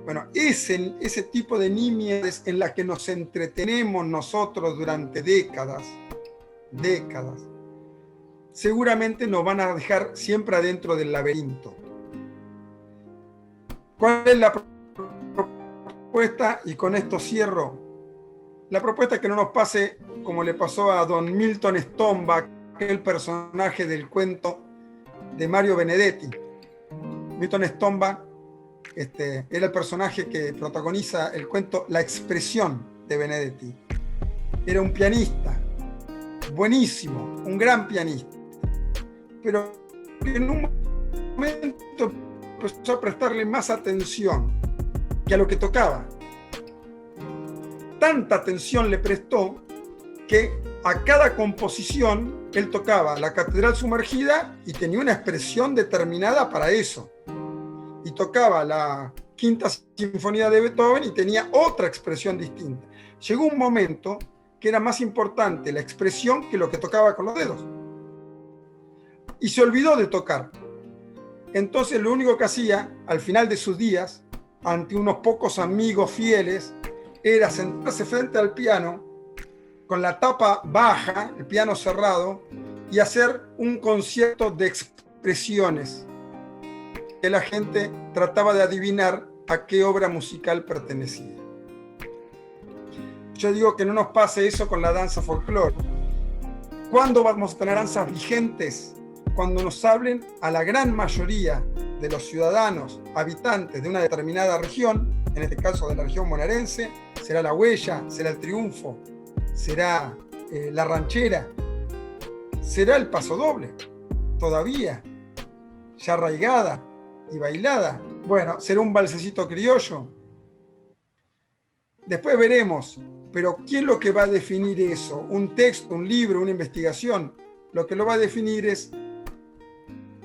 Bueno, ese tipo de nimiedades en las que nos entretenemos nosotros durante décadas, seguramente nos van a dejar siempre adentro del laberinto. ¿Cuál es la propuesta? Y con esto cierro. La propuesta es que no nos pase como le pasó a don Milton Stomback, aquel personaje del cuento de Mario Benedetti. Milton Stomback era el personaje que protagoniza el cuento La expresión de Benedetti. Era un pianista, buenísimo, un gran pianista, pero en un momento empezó a prestarle más atención que a lo que tocaba. Tanta atención le prestó que a cada composición él tocaba la Catedral Sumergida y tenía una expresión determinada para eso. Y tocaba la Quinta Sinfonía de Beethoven y tenía otra expresión distinta. Llegó un momento que era más importante la expresión que lo que tocaba con los dedos. Y se olvidó de tocar. Entonces lo único que hacía al final de sus días, ante unos pocos amigos fieles, era sentarse frente al piano con la tapa baja, el piano cerrado, y hacer un concierto de expresiones que la gente trataba de adivinar a qué obra musical pertenecía. Yo digo que no nos pase eso con la danza folclore. ¿Cuándo vamos a tener danzas vigentes? Cuando nos hablen a la gran mayoría de los ciudadanos, habitantes de una determinada región, en este caso de la región bonaerense, será la huella, será el triunfo, será la ranchera, será el pasodoble, todavía, ya arraigada y bailada. Bueno, será un balsecito criollo. Después veremos, pero ¿quién es lo que va a definir eso? ¿Un texto, un libro, una investigación? Lo que lo va a definir es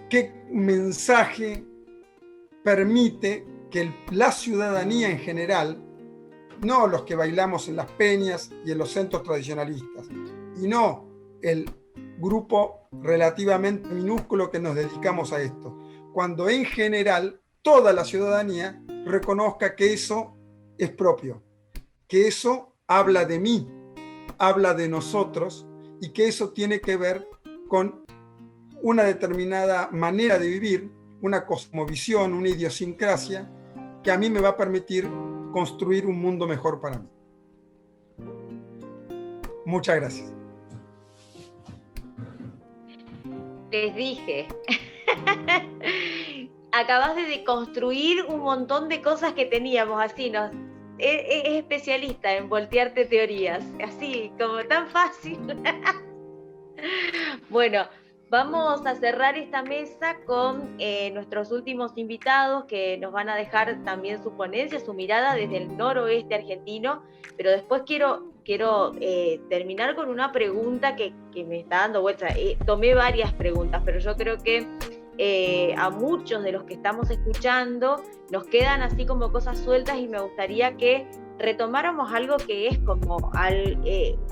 qué mensaje permite que la ciudadanía en general, no los que bailamos en las peñas y en los centros tradicionalistas, y no el grupo relativamente minúsculo que nos dedicamos a esto, cuando en general toda la ciudadanía reconozca que eso es propio, que eso habla de mí, habla de nosotros, y que eso tiene que ver con una determinada manera de vivir, una cosmovisión, una idiosincrasia que a mí me va a permitir construir un mundo mejor para mí. Muchas gracias. Les dije, acabas de deconstruir un montón de cosas que teníamos, así es especialista en voltearte teorías, así como tan fácil. Bueno, vamos a cerrar esta mesa con nuestros últimos invitados que nos van a dejar también su ponencia, su mirada desde el noroeste argentino, pero después quiero terminar con una pregunta que me está dando vuelta. Tomé varias preguntas, pero yo creo que a muchos de los que estamos escuchando nos quedan así como cosas sueltas y me gustaría que retomáramos algo que es como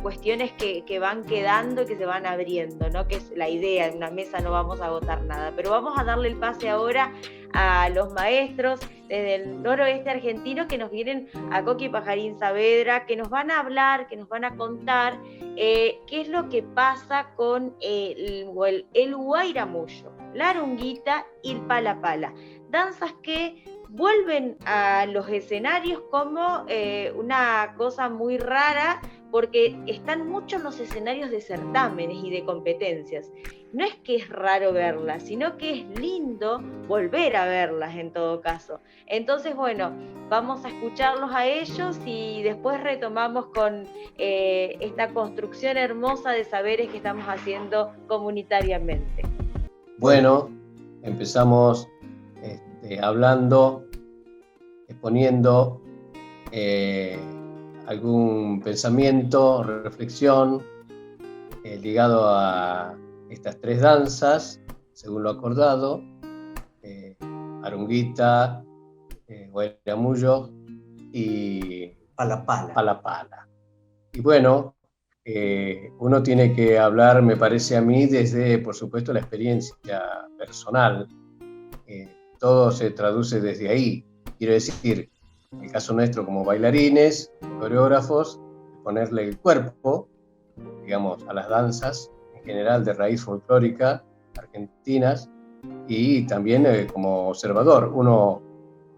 cuestiones que van quedando y que se van abriendo, ¿no? Que es la idea, en una mesa no vamos a agotar nada, pero vamos a darle el pase ahora a los maestros desde el noroeste argentino que nos vienen a Coqui Pajarín Saavedra, que nos van a hablar, que nos van a contar qué es lo que pasa con el Guairamullo, la Arunguita y el Pala Pala, danzas que vuelven a los escenarios como una cosa muy rara, porque están mucho en los escenarios de certámenes y de competencias. No es que es raro verlas, sino que es lindo volver a verlas en todo caso. Entonces, bueno, vamos a escucarlos a ellos y después retomamos con esta construcción hermosa de saberes que estamos haciendo comunitariamente. Bueno, empezamos hablando, exponiendo algún pensamiento, reflexión ligado a estas tres danzas, según lo acordado, Arunguita, Guairamullo y Pala Pala. Pala Pala. Y bueno, uno tiene que hablar, me parece a mí, desde, por supuesto, la experiencia personal. Todo se traduce desde ahí. Quiero decir, en el caso nuestro como bailarines, coreógrafos, ponerle el cuerpo, digamos, a las danzas, en general de raíz folclórica, argentinas, y también como observador. Uno,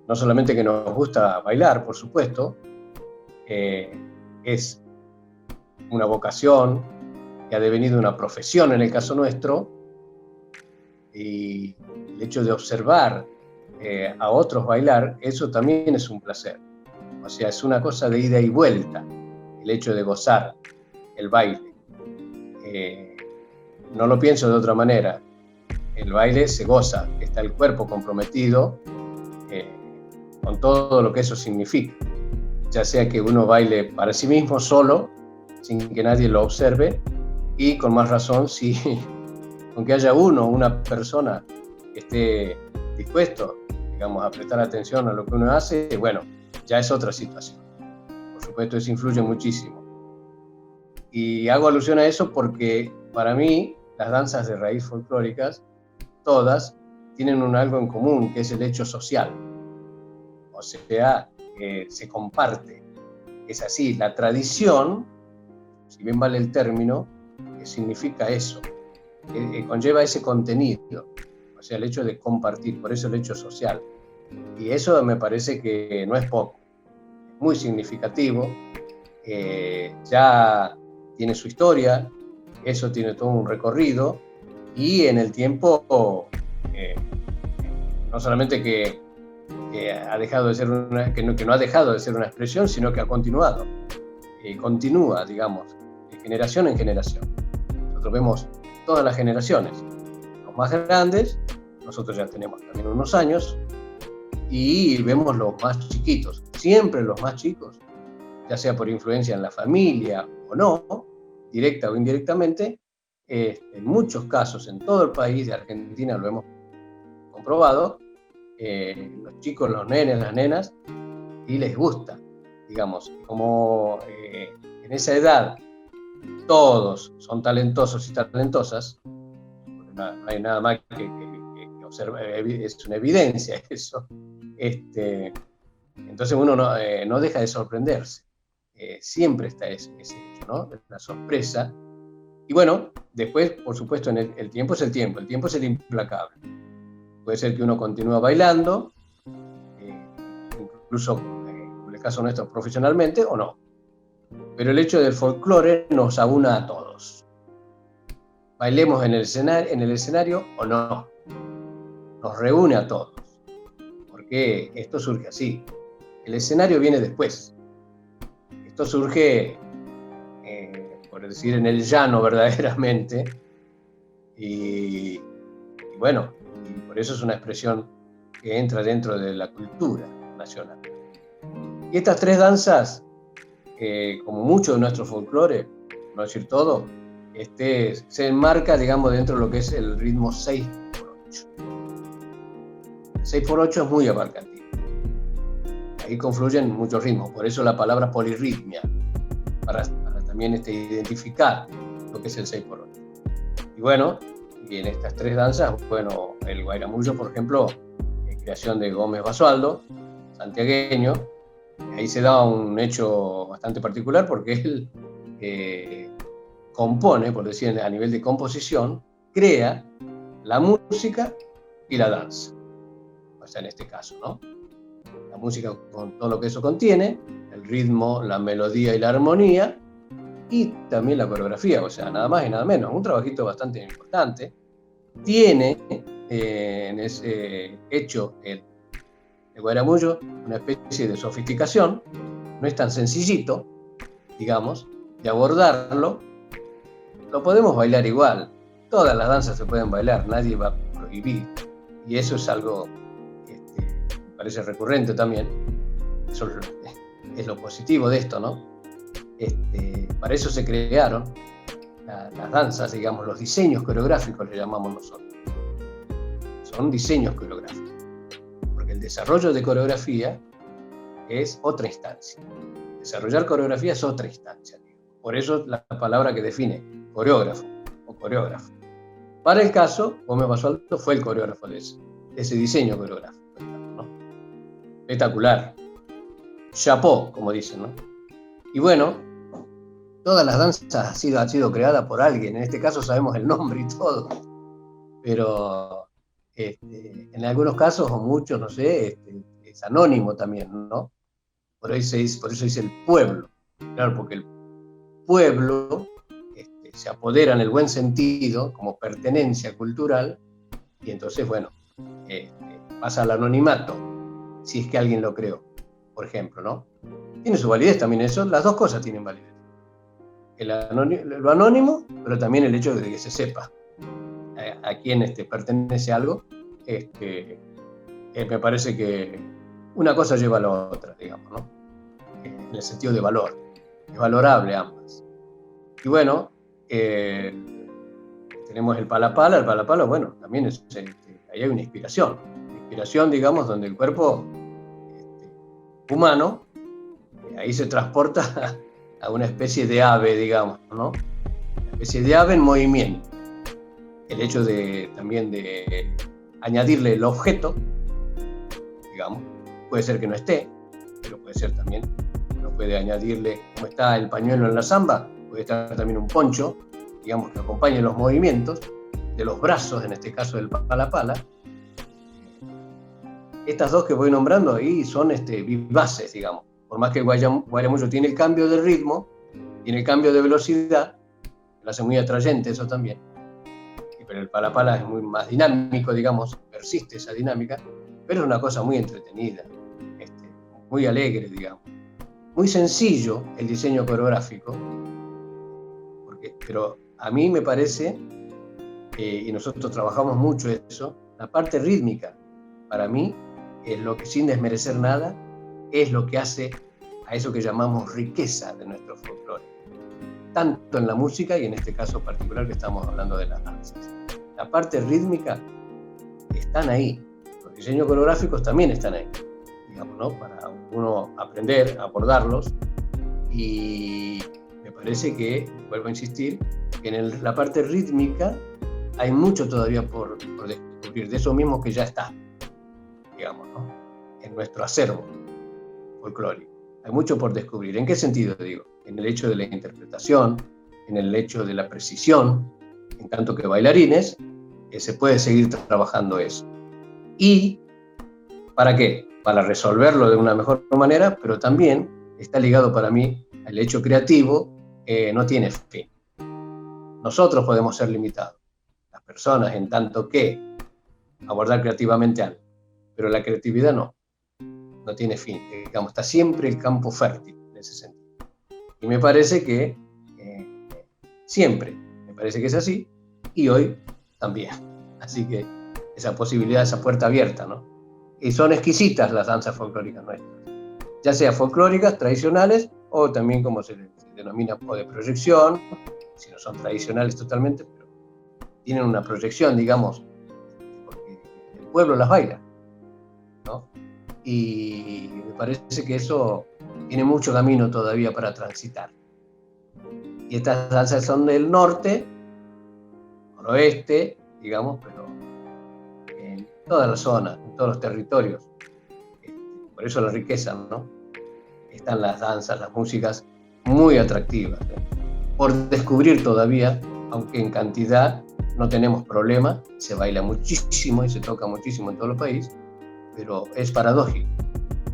no solamente que nos gusta bailar, por supuesto, es una vocación que ha devenido una profesión en el caso nuestro, y el hecho de observar a otros bailar, eso también es un placer. O sea, es una cosa de ida y vuelta, el hecho de gozar el baile. No lo pienso de otra manera. El baile se goza, está el cuerpo comprometido con todo lo que eso significa. Ya sea que uno baile para sí mismo, solo, sin que nadie lo observe, y con más razón si con que haya una persona que esté dispuesto, digamos, a prestar atención a lo que uno hace, bueno, ya es otra situación. Por supuesto, eso influye muchísimo. Y hago alusión a eso porque, para mí, las danzas de raíz folclóricas, todas, tienen algo en común, que es el hecho social. O sea, se comparte. Es así, la tradición, si bien vale el término, significa eso, conlleva ese contenido, o sea, el hecho de compartir, por eso el hecho social. Y eso me parece que no es poco, es muy significativo, ya tiene su historia, eso tiene todo un recorrido, y en el tiempo, no solamente que ha dejado de ser que no ha dejado de ser una expresión, sino que ha continuado, continúa, digamos, de generación en generación. Nosotros vemos todas las generaciones, los más grandes, nosotros ya tenemos también unos años, y vemos los más chiquitos, siempre los más chicos, ya sea por influencia en la familia o no, directa o indirectamente, en muchos casos, en todo el país de Argentina lo hemos comprobado, los chicos, los nenes, las nenas, y les gusta, digamos, como en esa edad todos son talentosos y talentosas, no hay nada más que observar, es una evidencia eso, entonces uno no deja de sorprenderse, siempre está ese hecho, ¿no? La sorpresa. Y bueno, después, por supuesto, el tiempo es el tiempo es el implacable. Puede ser que uno continúe bailando, incluso en el caso nuestro profesionalmente, o no. Pero el hecho del folclore nos aúna a todos. Bailemos en el escenario o no. Nos reúne a todos. Porque esto surge así. El escenario viene después. Esto surge, por decir, en el llano verdaderamente. Y bueno, y por eso es una expresión que entra dentro de la cultura nacional. Y estas tres danzas, como mucho de nuestro folclore, no decir todo, se enmarca, digamos, dentro de lo que es el ritmo 6x8. El 6x8 es muy abarcativo. Ahí confluyen muchos ritmos, por eso la palabra polirritmia, para también identificar lo que es el 6x8. Y bueno, y en estas tres danzas, bueno, el guairamullo, por ejemplo, creación de Gómez Basualdo, santiagueño. Ahí se da un hecho bastante particular porque él compone, por decir, a nivel de composición, crea la música y la danza. O sea, en este caso, ¿no? La música con todo lo que eso contiene, el ritmo, la melodía y la armonía, y también la coreografía, o sea, nada más y nada menos. Un trabajito bastante importante. Tiene en ese hecho el guairamullo una especie de sofisticación, no es tan sencillito, digamos, de abordarlo. Lo podemos bailar igual, todas las danzas se pueden bailar, nadie va a prohibir, y eso es algo que me parece recurrente también. Eso es lo positivo de esto, ¿no? Para eso se crearon las danzas, digamos, los diseños coreográficos le llamamos nosotros. Son diseños coreográficos. Porque el desarrollo de coreografía es otra instancia. Desarrollar coreografía es otra instancia, digamos. Por eso la palabra que define, coreógrafo o coreógrafo. Para el caso, Gómez Basualdo fue el coreógrafo de ese diseño coreográfico, ¿no? Espectacular. Chapeau, como dicen, ¿no? Y bueno, todas las danzas han sido creadas por alguien. En este caso sabemos el nombre y todo. Pero en algunos casos, o muchos, no sé, es anónimo también, ¿no? Por eso dice el pueblo. Claro, porque el pueblo se apodera en el buen sentido, como pertenencia cultural, y entonces, bueno, pasa al anonimato, si es que alguien lo creó, por ejemplo, ¿no? Tiene su validez también eso, las dos cosas tienen validez. Lo anónimo, pero también el hecho de que se sepa a quién pertenece algo, me parece que una cosa lleva a la otra, digamos, ¿no? En el sentido de valor. Es valorable ambas. Y bueno, tenemos el Palapala. El Palapala, bueno, también ahí hay una inspiración, digamos, donde el cuerpo humano ahí se transporta a una especie de ave, digamos, ¿no? Una especie de ave en movimiento. El hecho también de añadirle el objeto, digamos, puede ser que no esté, pero puede ser también, uno puede añadirle, como está el pañuelo en la samba, puede estar también un poncho, digamos, que acompañe los movimientos de los brazos, en este caso del Palapala. Estas dos que voy nombrando ahí son vivaces, digamos. Por más que el Guayramullo tiene el cambio de ritmo, tiene el cambio de velocidad, lo hace muy atrayente eso también. Pero el Palapala es muy más dinámico, digamos, persiste esa dinámica, pero es una cosa muy entretenida, muy alegre, digamos. Muy sencillo el diseño coreográfico, pero a mí me parece, y nosotros trabajamos mucho eso, la parte rítmica, para mí, es lo que, sin desmerecer nada, es lo que hace a eso que llamamos riqueza de nuestro folclore, tanto en la música y en este caso particular que estamos hablando de las danzas. La parte rítmica están ahí, los diseños coreográficos también están ahí, digamos, ¿no? Para uno aprender a abordarlos, y me parece que, vuelvo a insistir, que en la parte rítmica hay mucho todavía por descubrir, de eso mismo que ya está, digamos, ¿no? En nuestro acervo folclórico. Hay mucho por descubrir. ¿En qué sentido digo? En el hecho de la interpretación, en el hecho de la precisión, en tanto que bailarines, se puede seguir trabajando eso. ¿Y para qué? Para resolverlo de una mejor manera, pero también está ligado para mí al hecho creativo, no tiene fin. Nosotros podemos ser limitados, las personas, en tanto que abordar creativamente algo, pero la creatividad no tiene fin, digamos, está siempre el campo fértil en ese sentido. Y me parece que siempre, me parece que es así, y hoy también. Así que esa posibilidad, esa puerta abierta, ¿no? Y son exquisitas las danzas folclóricas nuestras, ya sea folclóricas, tradicionales, o también como se denomina, o de proyección, si no son tradicionales totalmente, pero tienen una proyección, digamos, porque el pueblo las baila, ¿no? Y me parece que eso tiene mucho camino todavía para transitar. Y estas danzas son del norte, noroeste, digamos, pero en toda la zona, en todos los territorios. Por eso la riqueza, ¿no? Están las danzas, las músicas muy atractivas, por descubrir todavía, aunque en cantidad no tenemos problema, se baila muchísimo y se toca muchísimo en todo el país, pero es paradójico.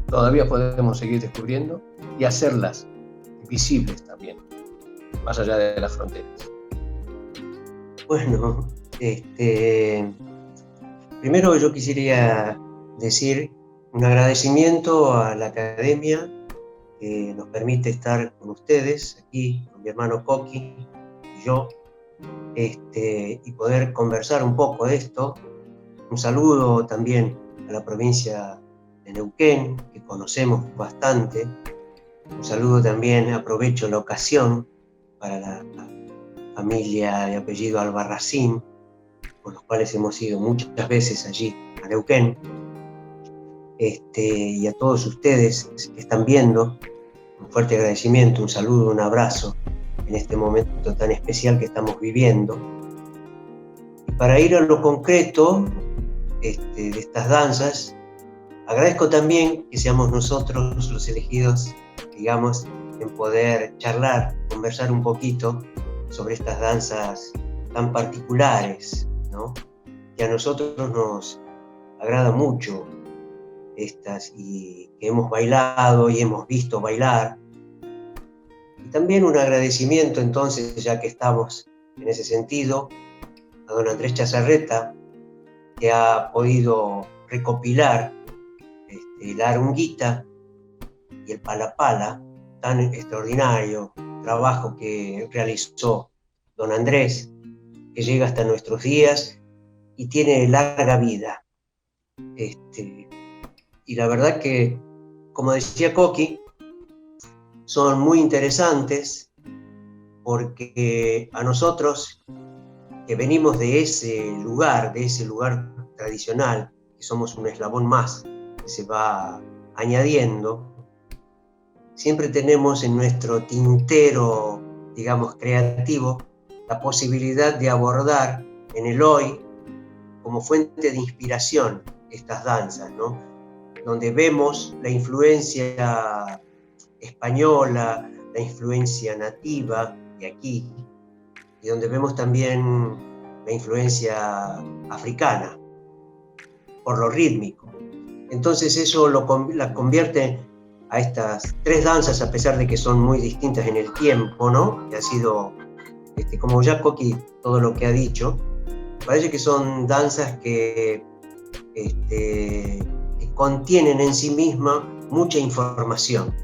Todavía podemos seguir descubriendo y hacerlas visibles también, más allá de las fronteras. Bueno, primero yo quisiera decir un agradecimiento a la Academia que nos permite estar con ustedes aquí, con mi hermano Coqui y yo, y poder conversar un poco de esto. Un saludo también a la provincia de Neuquén, que conocemos bastante. Un saludo también, aprovecho la ocasión, para la familia de apellido Albarracín, con los cuales hemos ido muchas veces allí a Neuquén. Y a todos ustedes que están viendo, un fuerte agradecimiento, un saludo, un abrazo, en este momento tan especial que estamos viviendo. Y para ir a lo concreto de estas danzas, agradezco también que seamos nosotros los elegidos, digamos, en poder charlar, conversar un poquito sobre estas danzas tan particulares, ¿no? Que a nosotros nos agrada mucho estas y que hemos bailado y hemos visto bailar. Y también un agradecimiento entonces, ya que estamos en ese sentido, a don Andrés Chazarreta, que ha podido recopilar la arunguita y el palapala, tan extraordinario trabajo que realizó don Andrés, que llega hasta nuestros días y tiene larga vida. Y la verdad que, como decía Coqui, son muy interesantes porque a nosotros que venimos de ese lugar tradicional, que somos un eslabón más que se va añadiendo, siempre tenemos en nuestro tintero, digamos, creativo, la posibilidad de abordar en el hoy como fuente de inspiración estas danzas, ¿no? Donde vemos la influencia española, la influencia nativa de aquí, y donde vemos también la influencia africana, por lo rítmico. Entonces eso la convierte a estas tres danzas, a pesar de que son muy distintas en el tiempo, ¿no? Que ha sido, como ya Coqui, todo lo que ha dicho, parece que son danzas que contienen en sí misma mucha información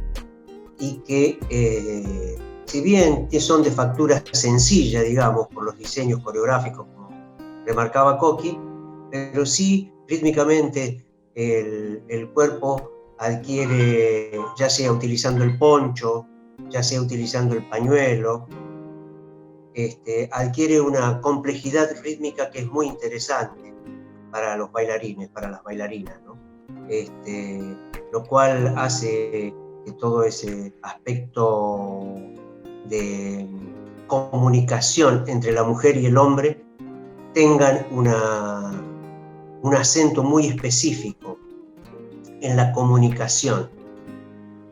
y que, si bien son de factura sencilla, digamos, por los diseños coreográficos, como remarcaba Coqui, pero sí rítmicamente el cuerpo adquiere, ya sea utilizando el poncho, ya sea utilizando el pañuelo, adquiere una complejidad rítmica que es muy interesante para los bailarines, para las bailarinas, ¿no? Lo cual hace que todo ese aspecto de comunicación entre la mujer y el hombre tengan un acento muy específico en la comunicación.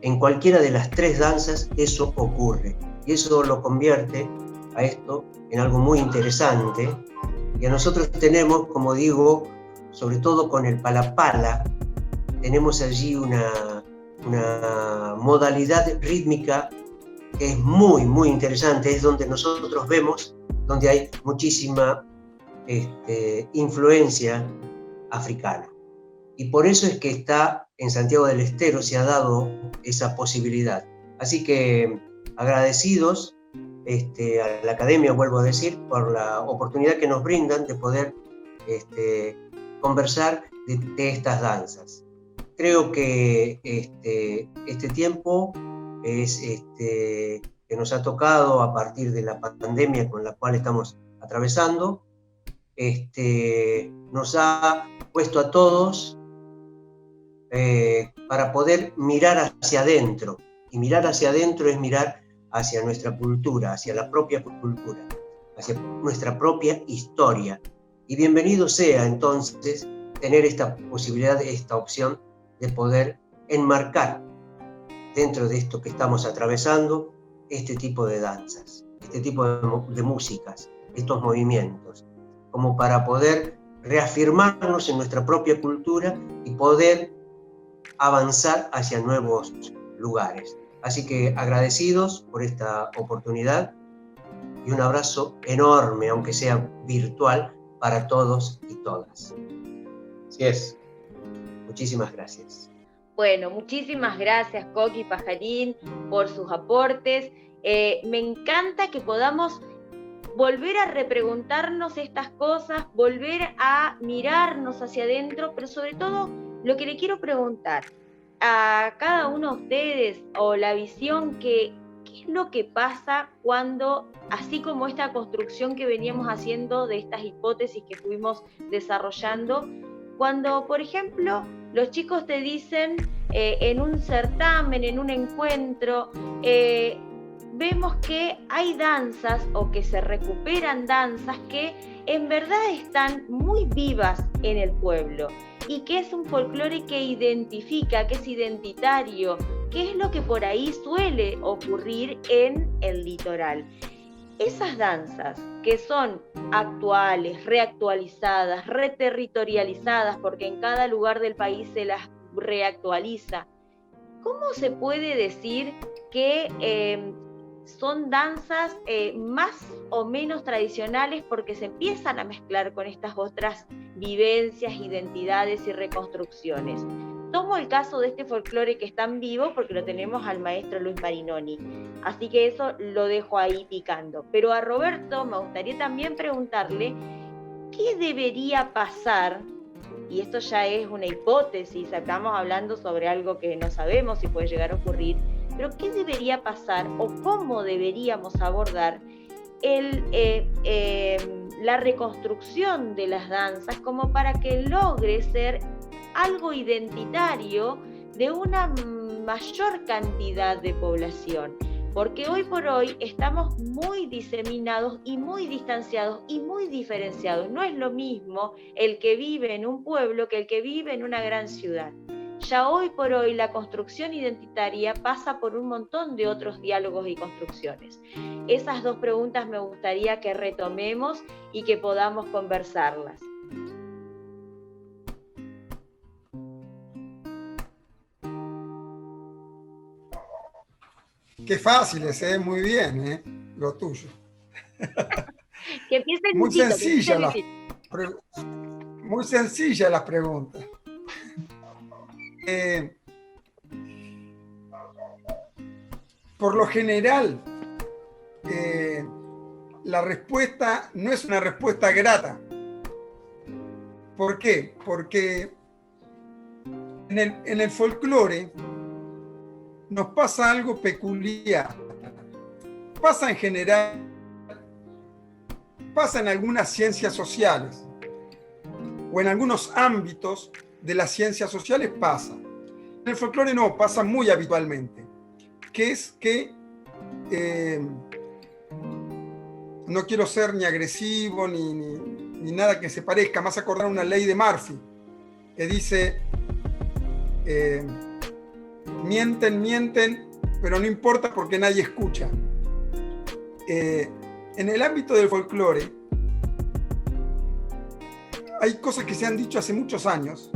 En cualquiera de las tres danzas eso ocurre, y eso lo convierte a esto en algo muy interesante. Y a nosotros tenemos, como digo, sobre todo con el palapala, tenemos allí una modalidad rítmica que es muy, muy interesante, es donde nosotros vemos, donde hay muchísima influencia africana. Y por eso es que está en Santiago del Estero, se ha dado esa posibilidad. Así que agradecidos a la Academia, vuelvo a decir, por la oportunidad que nos brindan de poder conversar de estas danzas. Creo que este tiempo es que nos ha tocado a partir de la pandemia con la cual estamos atravesando, nos ha puesto a todos para poder mirar hacia adentro, y mirar hacia adentro es mirar hacia nuestra cultura, hacia la propia cultura, hacia nuestra propia historia. Y bienvenido sea entonces tener esta posibilidad, esta opción de poder enmarcar dentro de esto que estamos atravesando este tipo de danzas, este tipo de músicas, estos movimientos, como para poder reafirmarnos en nuestra propia cultura y poder avanzar hacia nuevos lugares. Así que agradecidos por esta oportunidad y un abrazo enorme, aunque sea virtual, para todos y todas. Así es. Muchísimas gracias. Bueno, muchísimas gracias, Coqui, Pajarín, por sus aportes. Me encanta que podamos volver a repreguntarnos estas cosas, volver a mirarnos hacia adentro, pero sobre todo lo que le quiero preguntar a cada uno de ustedes, o la visión ¿qué es lo que pasa cuando, así como esta construcción que veníamos haciendo de estas hipótesis que fuimos desarrollando, cuando, por ejemplo, los chicos te dicen en un certamen, en un encuentro, vemos que hay danzas o que se recuperan danzas que en verdad están muy vivas en el pueblo y que es un folclore que identifica, que es identitario, que es lo que por ahí suele ocurrir en el litoral. Esas danzas que son actuales, reactualizadas, reterritorializadas, porque en cada lugar del país se las reactualiza, ¿cómo se puede decir que son danzas más o menos tradicionales porque se empiezan a mezclar con estas otras vivencias, identidades y reconstrucciones? Tomo el caso de este folclore que es tan vivo porque lo tenemos al maestro Luis Marinoni, así que eso lo dejo ahí picando. Pero a Roberto me gustaría también preguntarle qué debería pasar, y esto ya es una hipótesis, estamos hablando sobre algo que no sabemos si puede llegar a ocurrir, pero qué debería pasar o cómo deberíamos abordar la reconstrucción de las danzas como para que logre ser algo identitario de una mayor cantidad de población, porque hoy por hoy estamos muy diseminados y muy distanciados y muy diferenciados. No es lo mismo el que vive en un pueblo que el que vive en una gran ciudad. Ya hoy por hoy la construcción identitaria pasa por un montón de otros diálogos y construcciones. Esas dos preguntas me gustaría que retomemos y que podamos conversarlas. Qué fáciles, muy bien, lo tuyo. Que empiece muy sencilla las preguntas. Por lo general, la respuesta no es una respuesta grata. ¿Por qué? Porque en el folclore nos pasa algo peculiar. Pasa en general, pasa en algunas ciencias sociales o en algunos ámbitos de las ciencias sociales pasa. En el folclore no, pasa muy habitualmente. Que es que, no quiero ser ni agresivo ni nada que se parezca, más acordar una ley de Murphy que dice... mienten, pero no importa porque nadie escucha. En el ámbito del folclore hay cosas que se han dicho hace muchos años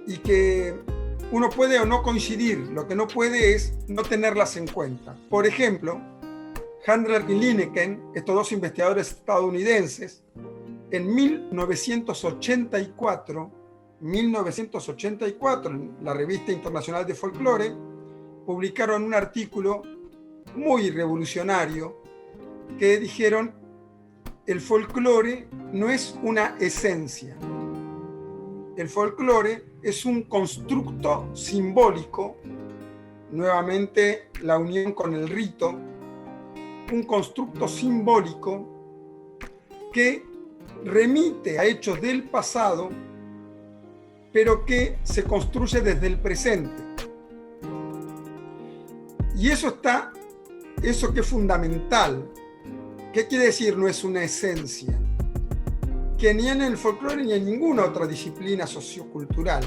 y que uno puede o no coincidir, lo que no puede es no tenerlas en cuenta. Por ejemplo, Handler y Lineker, estos dos investigadores estadounidenses, en 1984, en la Revista Internacional de Folclore, publicaron un artículo muy revolucionario que dijeron: el folclore no es una esencia, el folclore es un constructo simbólico, nuevamente la unión con el rito, un constructo simbólico que remite a hechos del pasado, pero que se construye desde el presente. Y eso que es fundamental. ¿Qué quiere decir no es una esencia? Que ni en el folclore ni en ninguna otra disciplina sociocultural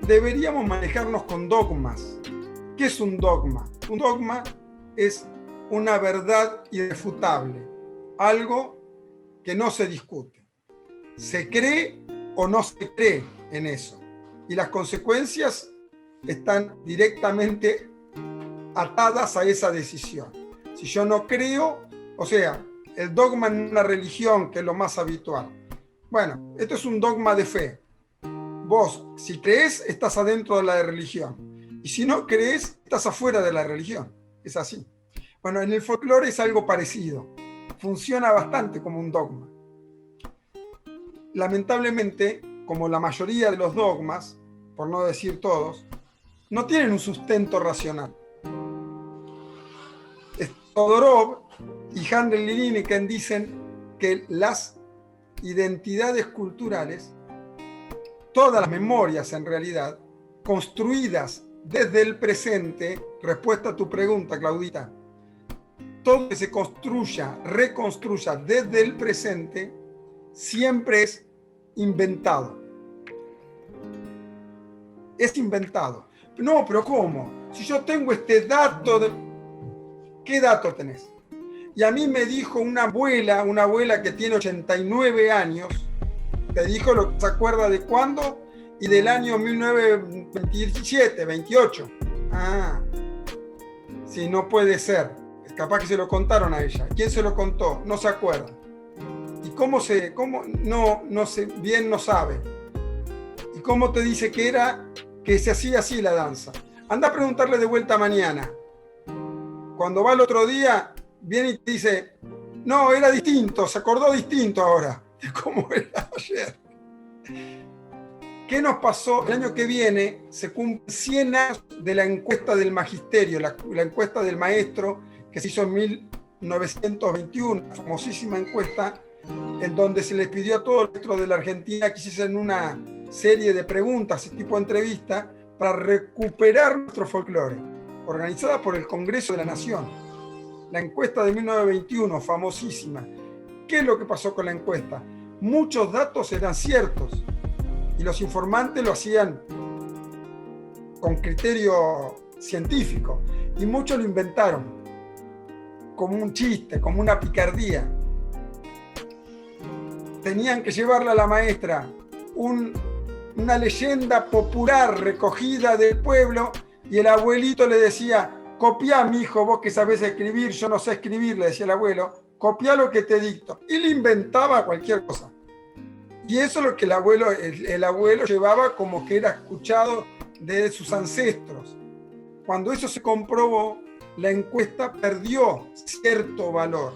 deberíamos manejarnos con dogmas. ¿Qué es un dogma? Un dogma es una verdad irrefutable, algo que no se discute. Se cree o no se cree en eso. Y las consecuencias están directamente atadas a esa decisión. Si yo no creo, o sea, el dogma en una religión, que es lo más habitual. Bueno, esto es un dogma de fe. Vos, si crees, estás adentro de la religión. Y si no crees, estás afuera de la religión. Es así. Bueno, en el folclore es algo parecido. Funciona bastante como un dogma. Lamentablemente, como la mayoría de los dogmas, por no decir todos, no tienen un sustento racional. Todorov y Handler y Lineker dicen que las identidades culturales, todas las memorias en realidad, construidas desde el presente, respuesta a tu pregunta, Claudita, todo que se construya, reconstruya desde el presente, siempre es inventado. Es inventado. No, pero ¿cómo? Si yo tengo este dato, ¿qué dato tenés? Y a mí me dijo una abuela que tiene 89 años, te dijo lo que se acuerda de cuándo y del año 1927, 28. Ah, sí, no puede ser. Capaz que se lo contaron a ella. ¿Quién se lo contó? No se acuerda. ¿Y cómo no sé, bien no sabe? ¿Y cómo te dice que se hacía así la danza? Anda a preguntarle de vuelta mañana. Cuando va el otro día, viene y te dice, no, era distinto, se acordó distinto ahora de cómo era ayer. ¿Qué nos pasó? El año que viene se cumplen 100 años de la encuesta del magisterio, la encuesta del maestro que se hizo en 1921, una famosísima encuesta en donde se les pidió a todos los maestros de la Argentina que hiciesen una serie de preguntas, tipo de entrevista, para recuperar nuestro folclore, organizada por el Congreso de la Nación. La encuesta de 1921, famosísima. ¿Qué es lo que pasó con la encuesta? Muchos datos eran ciertos y los informantes lo hacían con criterio científico y muchos lo inventaron como un chiste, como una picardía. Tenían que llevarle a la maestra una leyenda popular recogida del pueblo y el abuelito le decía, copiá, mi hijo, vos que sabés escribir, yo no sé escribir, le decía el abuelo, copiá lo que te dicto. Y le inventaba cualquier cosa. Y eso es lo que el abuelo llevaba como que era escuchado de sus ancestros. Cuando eso se comprobó, la encuesta perdió cierto valor.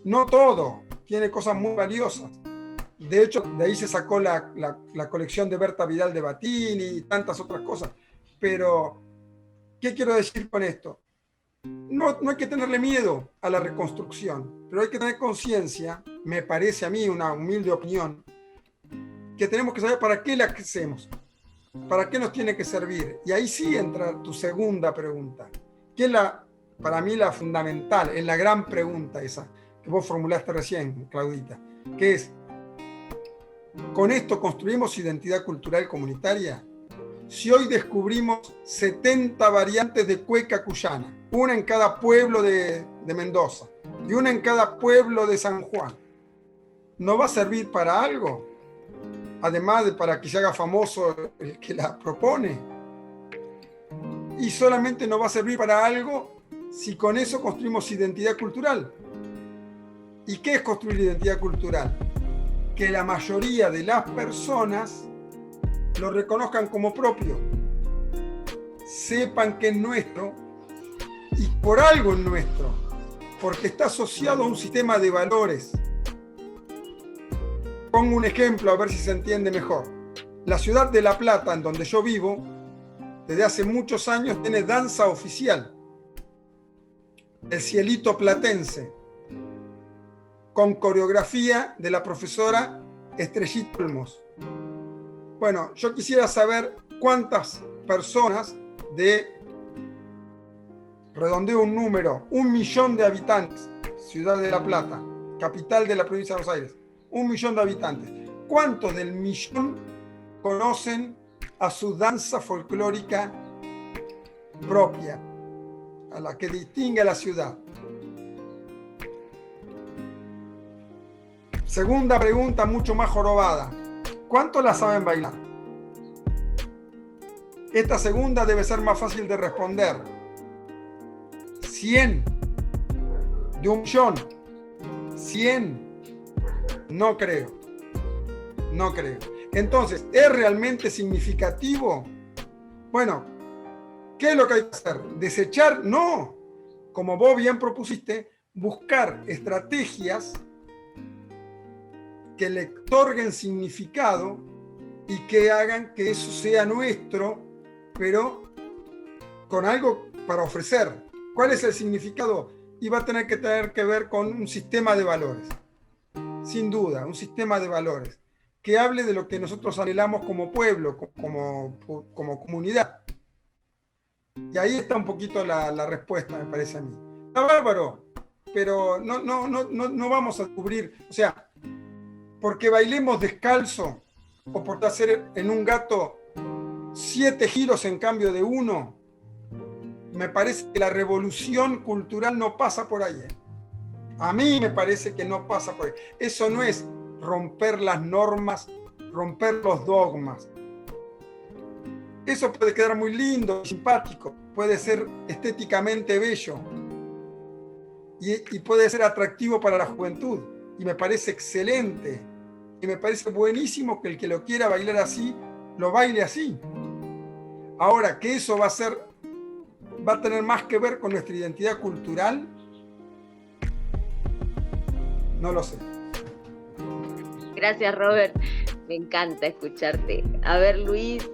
No todo, tiene cosas muy valiosas. De hecho, de ahí se sacó la colección de Berta Vidal de Batini y tantas otras cosas. Pero, ¿qué quiero decir con esto? No hay que tenerle miedo a la reconstrucción, pero hay que tener conciencia, me parece a mí una humilde opinión, que tenemos que saber para qué la hacemos, para qué nos tiene que servir. Y ahí sí entra tu segunda pregunta, que es para mí la fundamental, es la gran pregunta esa que vos formulaste recién, Claudita, que es, ¿con esto construimos identidad cultural comunitaria? Si hoy descubrimos 70 variantes de cueca cuyana, una en cada pueblo de Mendoza y una en cada pueblo de San Juan, ¿no va a servir para algo? Además de para que se haga famoso el que la propone. Y solamente nos va a servir para algo si con eso construimos identidad cultural. ¿Y qué es construir identidad cultural? Que la mayoría de las personas lo reconozcan como propio, sepan que es nuestro y por algo es nuestro, porque está asociado a un sistema de valores. Pongo un ejemplo a ver si se entiende mejor. La ciudad de La Plata, en donde yo vivo, desde hace muchos años tiene danza oficial, el Cielito Platense, con coreografía de la profesora Estrellita Olmos. Bueno, yo quisiera saber cuántas personas redondeo un número, 1 millón de habitantes, ciudad de La Plata, capital de la provincia de Buenos Aires, 1 millón de habitantes. ¿Cuántos del millón conocen a su danza folclórica propia, a la que distingue a la ciudad? Segunda pregunta, mucho más jorobada. ¿Cuántos la saben bailar? Esta segunda debe ser más fácil de responder. 100 de 1 millón. 100. No creo. No creo. Entonces, ¿es realmente significativo? Bueno, ¿qué es lo que hay que hacer? ¿Desechar? No. Como vos bien propusiste, buscar estrategias que le otorguen significado y que hagan que eso sea nuestro, pero con algo para ofrecer. ¿Cuál es el significado? Y va a tener que ver con un sistema de valores. Sin duda, un sistema de valores que hable de lo que nosotros anhelamos como pueblo, como comunidad. Y ahí está un poquito la respuesta, me parece a mí. Está bárbaro, pero no vamos a cubrir, o sea, porque bailemos descalzo o por hacer en un gato 7 giros en cambio de 1, me parece que la revolución cultural no pasa por ahí. A mí me parece que no pasa por ahí. Eso no es romper las normas, romper los dogmas. Eso puede quedar muy lindo, simpático, puede ser estéticamente bello y puede ser atractivo para la juventud. Y me parece excelente. Y me parece buenísimo que el que lo quiera bailar así, lo baile así. Ahora, que eso va a tener más que ver con nuestra identidad cultural, no lo sé. Gracias, Robert. Me encanta escucharte. A ver, Luis,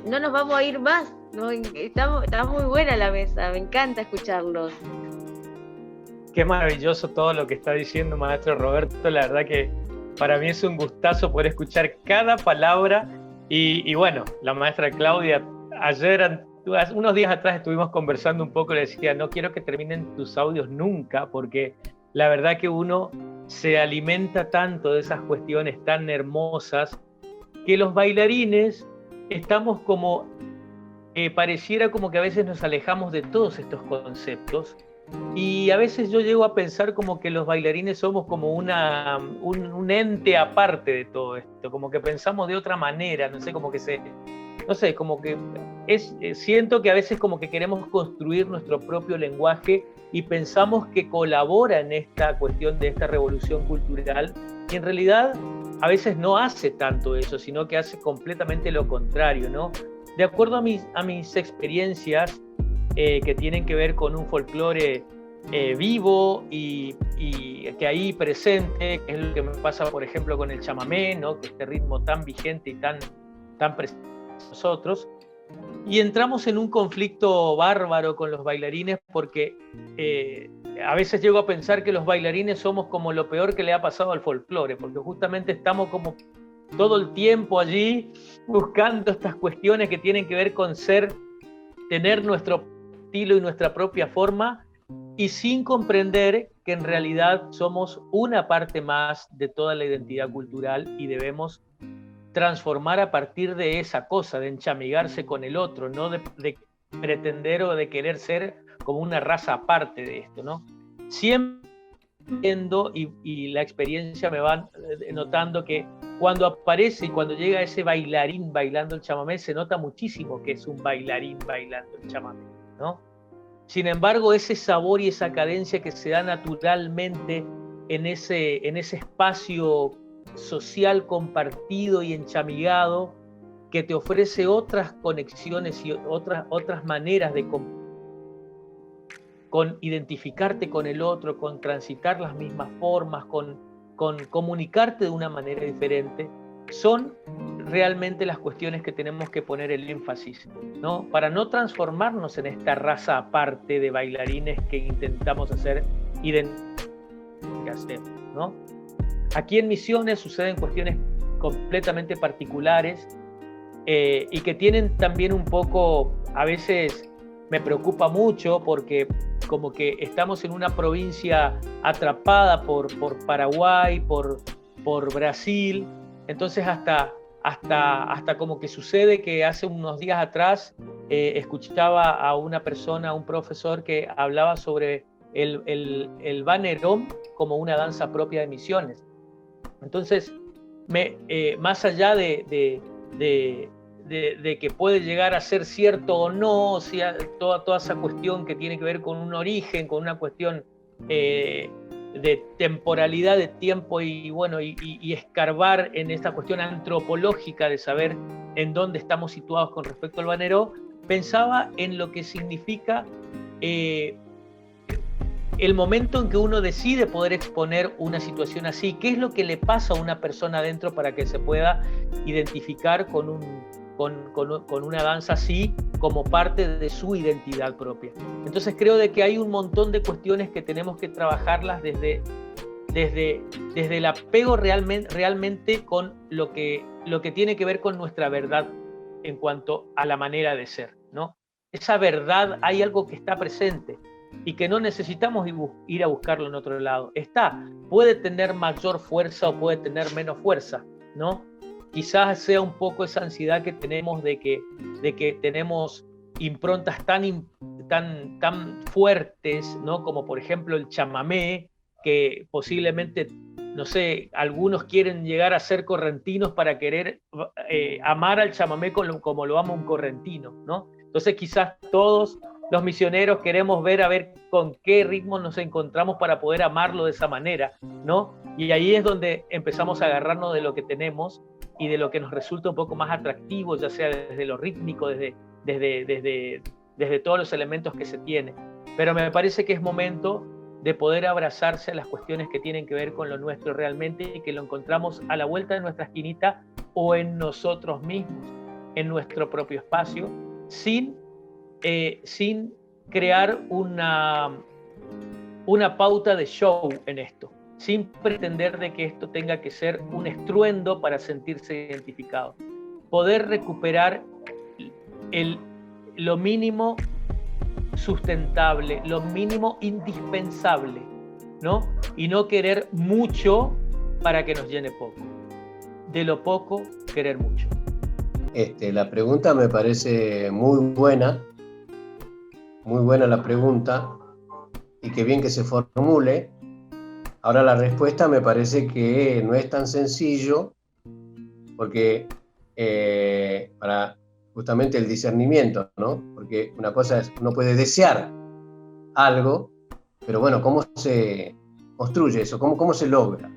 no nos vamos a ir más. No, está muy buena la mesa. Me encanta escucharlos. Qué maravilloso todo lo que está diciendo maestro Roberto. La verdad que para mí es un gustazo poder escuchar cada palabra. Y bueno, la maestra Claudia, unos días atrás estuvimos conversando un poco, le decía, no quiero que terminen tus audios nunca, porque la verdad que uno se alimenta tanto de esas cuestiones tan hermosas, que los bailarines estamos como, pareciera como que a veces nos alejamos de todos estos conceptos, y a veces yo llego a pensar como que los bailarines somos como un ente aparte de todo esto, como que pensamos de otra manera, no sé, como que siento que a veces como que queremos construir nuestro propio lenguaje y pensamos que colabora en esta cuestión de esta revolución cultural, y en realidad a veces no hace tanto eso, sino que hace completamente lo contrario, ¿no? De acuerdo a mis experiencias que tienen que ver con un folclore vivo y que ahí presente, que es lo que me pasa, por ejemplo, con el chamamé, ¿no? Que este ritmo tan vigente y tan presente en nosotros, y entramos en un conflicto bárbaro con los bailarines porque a veces llego a pensar que los bailarines somos como lo peor que le ha pasado al folclore, porque justamente estamos como todo el tiempo allí buscando estas cuestiones que tienen que ver con tener nuestro estilo y nuestra propia forma, y sin comprender que en realidad somos una parte más de toda la identidad cultural y debemos transformar a partir de esa cosa, de enchamigarse con el otro, no de pretender o de querer ser como una raza aparte de esto, ¿no? Siempre viendo, y la experiencia me va notando que cuando aparece y cuando llega ese bailarín bailando el chamamé, se nota muchísimo que es un bailarín bailando el chamamé, ¿no? Sin embargo, ese sabor y esa cadencia que se da naturalmente en ese espacio social compartido y enchamigado, que te ofrece otras conexiones y otras maneras de con identificarte con el otro, con transitar las mismas formas, con comunicarte de una manera diferente, son realmente las cuestiones que tenemos que poner el énfasis, ¿no? Para no transformarnos en esta raza aparte de bailarines que intentamos hacer ¿no? Aquí en Misiones suceden cuestiones completamente particulares y que tienen también un poco, a veces me preocupa mucho porque como que estamos en una provincia atrapada por Paraguay, por Brasil, entonces hasta como que sucede que hace unos días atrás escuchaba a una persona, a un profesor que hablaba sobre el Banerón como una danza propia de Misiones. Entonces, más allá de que puede llegar a ser cierto o no, o sea, toda esa cuestión que tiene que ver con un origen, con una cuestión de temporalidad, de tiempo y bueno, y escarbar en esta cuestión antropológica de saber en dónde estamos situados con respecto al banero, pensaba en lo que significa el momento en que uno decide poder exponer una situación así, qué es lo que le pasa a una persona adentro para que se pueda identificar con una danza así como parte de su identidad propia. Entonces creo de que hay un montón de cuestiones que tenemos que trabajarlas desde el apego realmente con lo que tiene que ver con nuestra verdad en cuanto a la manera de ser, ¿no? esa verdad, hay algo que está presente y que no necesitamos ir a buscarlo en otro lado. Está, puede tener mayor fuerza o puede tener menos fuerza, ¿no? Quizás sea un poco esa ansiedad que tenemos de que tenemos improntas tan fuertes, ¿no? Como por ejemplo el chamamé, que posiblemente, no sé, algunos quieren llegar a ser correntinos para querer amar al chamamé como lo ama un correntino, ¿no? Entonces quizás todos los misioneros queremos ver a ver con qué ritmo nos encontramos para poder amarlo de esa manera, ¿no? Y ahí es donde empezamos a agarrarnos de lo que tenemos y de lo que nos resulta un poco más atractivo, ya sea desde lo rítmico, desde todos los elementos que se tiene. Pero me parece que es momento de poder abrazarse a las cuestiones que tienen que ver con lo nuestro realmente y que lo encontramos a la vuelta de nuestra esquinita o en nosotros mismos, en nuestro propio espacio, sin crear una pauta de show en esto, sin pretender de que esto tenga que ser un estruendo para sentirse identificado. Poder recuperar lo mínimo sustentable, lo mínimo indispensable, ¿no? Y no querer mucho para que nos llene poco. De lo poco, querer mucho. La pregunta me parece muy buena la pregunta, y qué bien que se formule. Ahora la respuesta me parece que no es tan sencillo, porque para justamente el discernimiento, ¿no? Porque una cosa es, uno puede desear algo, pero bueno, ¿cómo se construye eso? ¿Cómo se logra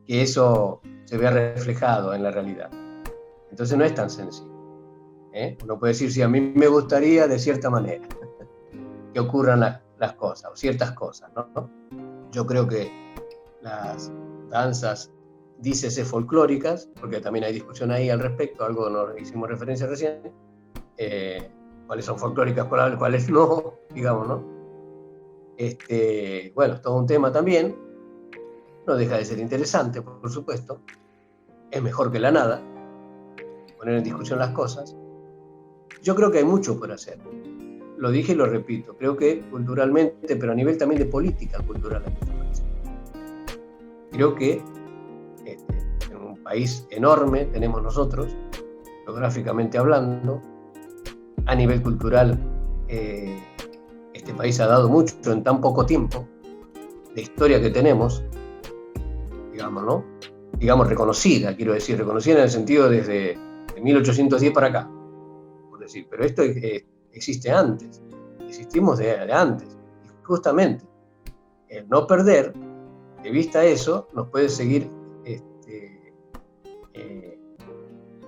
que eso se vea reflejado en la realidad? Entonces no es tan sencillo, ¿eh? Uno puede decir, sí, a mí me gustaría de cierta manera que ocurran las cosas, o ciertas cosas, ¿no? Yo creo que las danzas, dícese folclóricas, porque también hay discusión ahí al respecto, algo nos hicimos referencia recién, cuáles son folclóricas, cuáles no, digamos, ¿no? Bueno, es todo un tema también, no deja de ser interesante, por supuesto, es mejor que la nada, poner en discusión las cosas. Yo creo que hay mucho por hacer, lo dije y lo repito, creo que culturalmente, pero a nivel también de política cultural hay mucho por hacer. Creo que en un país enorme tenemos nosotros, geográficamente hablando, a nivel cultural, este país ha dado mucho en tan poco tiempo, de historia que tenemos, digamos, ¿no? Digamos reconocida, quiero decir, reconocida en el sentido desde 1810 para acá, por decir, pero esto existe antes, existimos de antes, y justamente el no perder de vista eso nos puede seguir,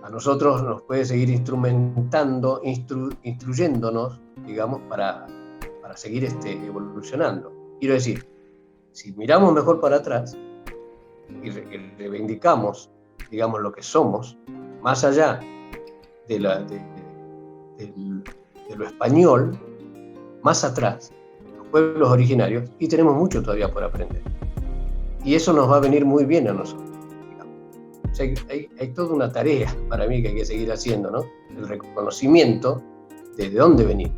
a nosotros nos puede seguir instrumentando, instruyéndonos, digamos, para seguir evolucionando. Quiero decir, si miramos mejor para atrás y reivindicamos, digamos, lo que somos, más allá de lo español, más atrás, los pueblos originarios, y tenemos mucho todavía por aprender. Y eso nos va a venir muy bien a nosotros. O sea, hay toda una tarea para mí que hay que seguir haciendo, ¿no? El reconocimiento de dónde venir.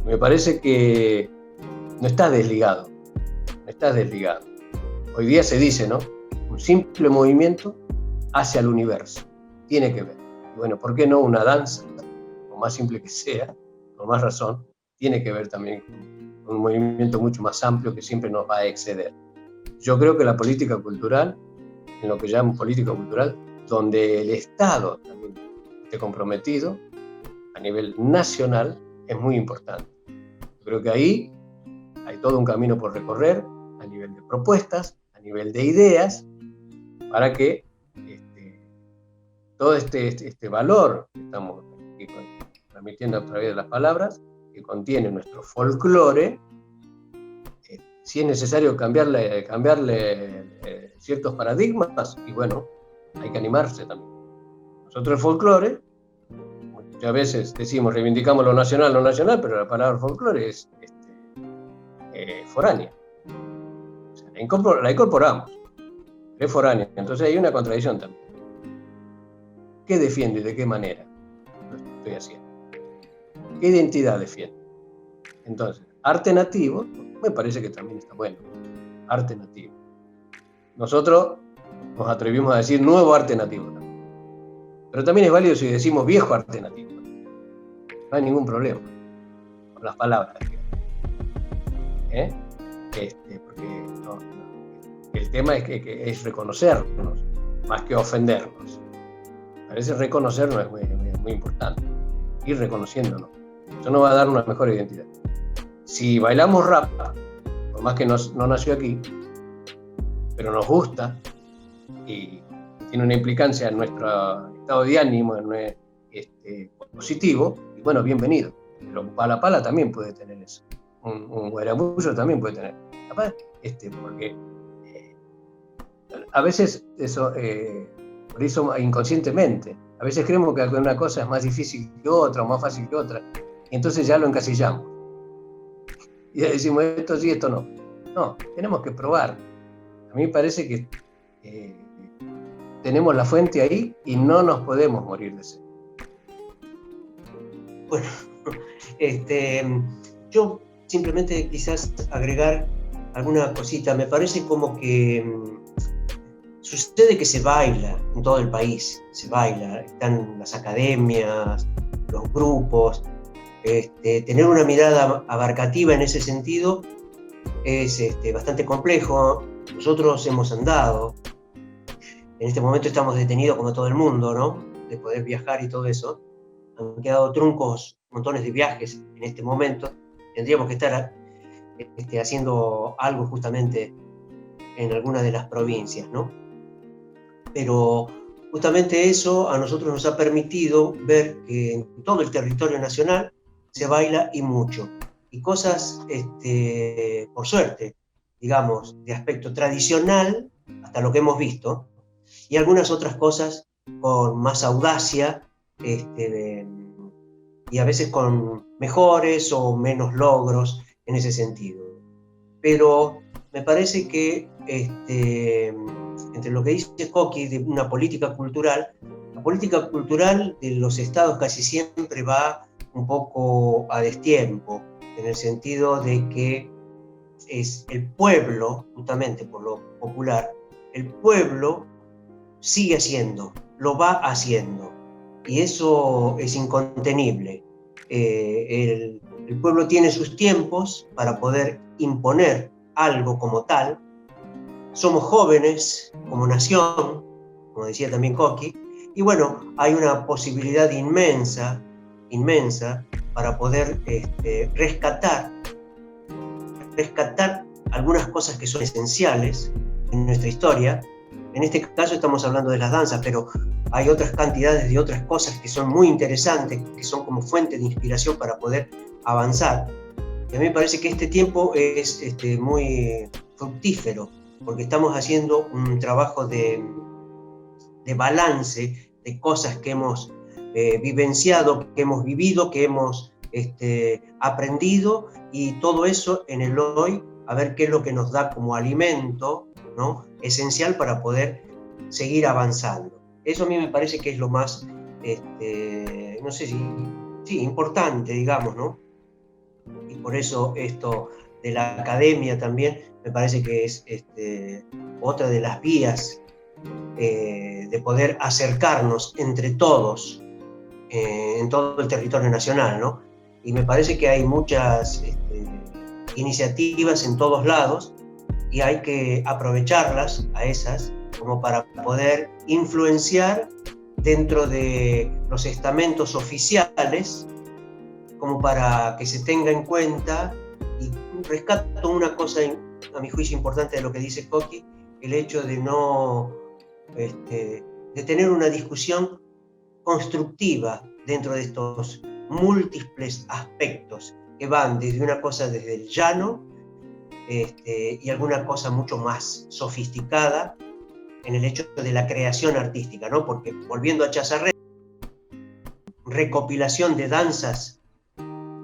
Me parece que no estás desligado. Hoy día se dice, ¿no? Un simple movimiento hacia el universo. Tiene que ver. Y bueno, ¿por qué no una danza? Por más simple que sea, por más razón, tiene que ver también con un movimiento mucho más amplio que siempre nos va a exceder. Yo creo que la política cultural, en lo que llamo política cultural, donde el Estado también esté comprometido a nivel nacional, es muy importante. Yo creo que ahí hay todo un camino por recorrer, a nivel de propuestas, a nivel de ideas, para que todo este valor que estamos transmitiendo a través de las palabras, que contiene nuestro folclore, si es necesario cambiarle ciertos paradigmas, y bueno, hay que animarse también. Nosotros el folclore, muchas veces decimos, reivindicamos lo nacional, pero la palabra folclore es foránea. O sea, la incorporamos, es foránea, entonces hay una contradicción también. ¿Qué defiendo y de qué manera lo estoy haciendo? ¿Qué identidad defiende? Entonces, arte nativo, me parece que también está bueno. Arte nativo. Nosotros nos atrevimos a decir nuevo arte nativo. Pero también es válido si decimos viejo arte nativo. No hay ningún problema con las palabras. Porque el tema es que es reconocernos más que ofendernos. Parece reconocernos es muy importante. Ir reconociéndonos. Eso nos va a dar una mejor identidad. Si bailamos rap, por más que no nació aquí, pero nos gusta y tiene una implicancia en nuestro estado de ánimo, positivo, y bueno, bienvenido. Pero Pala también puede tener eso. Un guarabullo también puede tener. Porque a veces eso, por eso inconscientemente, a veces creemos que una cosa es más difícil que otra, o más fácil que otra, y entonces ya lo encasillamos. Y ya decimos esto sí, esto no. No, tenemos que probar. A mí me parece que tenemos la fuente ahí y no nos podemos morir de sed. Bueno, yo simplemente quizás agregar alguna cosita. Me parece como que sucede que se baila en todo el país, se baila, están las academias, los grupos. Tener una mirada abarcativa en ese sentido es bastante complejo. Nosotros hemos andado, en este momento estamos detenidos como todo el mundo, ¿no? De poder viajar y todo eso. Han quedado truncos, montones de viajes en este momento. Tendríamos que estar haciendo algo justamente en alguna de las provincias, ¿no? Pero justamente eso a nosotros nos ha permitido ver que en todo el territorio nacional se baila y mucho. Y cosas, por suerte, digamos, de aspecto tradicional, hasta lo que hemos visto, y algunas otras cosas con más audacia, y a veces con mejores o menos logros en ese sentido. Pero me parece que entre lo que dice Coqui de una política cultural, la política cultural de los estados casi siempre va un poco a destiempo, en el sentido de que es el pueblo, justamente por lo popular, el pueblo sigue haciendo, lo va haciendo, y eso es incontenible. El pueblo tiene sus tiempos para poder imponer algo como tal. Somos jóvenes como nación, como decía también Coqui, y bueno, hay una posibilidad inmensa para poder rescatar algunas cosas que son esenciales en nuestra historia. En este caso estamos hablando de las danzas, pero hay otras cantidades de otras cosas que son muy interesantes, que son como fuente de inspiración para poder avanzar. Y a mí me parece que este tiempo es muy fructífero, porque estamos haciendo un trabajo de balance de cosas que hemos vivenciado, que hemos vivido, que hemos aprendido, y todo eso en el hoy, a ver qué es lo que nos da como alimento, ¿no? Esencial para poder seguir avanzando. Eso a mí me parece que es lo más, no sé si importante, digamos, ¿no? Y por eso esto de la academia también me parece que es otra de las vías de poder acercarnos entre todos en todo el territorio nacional, ¿no? Y me parece que hay muchas iniciativas en todos lados y hay que aprovecharlas a esas como para poder influenciar dentro de los estamentos oficiales, como para que se tenga en cuenta. Y rescato una cosa a mi juicio importante de lo que dice Coqui, el hecho de de tener una discusión constructiva dentro de estos múltiples aspectos que van desde una cosa desde el llano y alguna cosa mucho más sofisticada en el hecho de la creación artística, ¿no? Porque volviendo a Chazarré, recopilación de danzas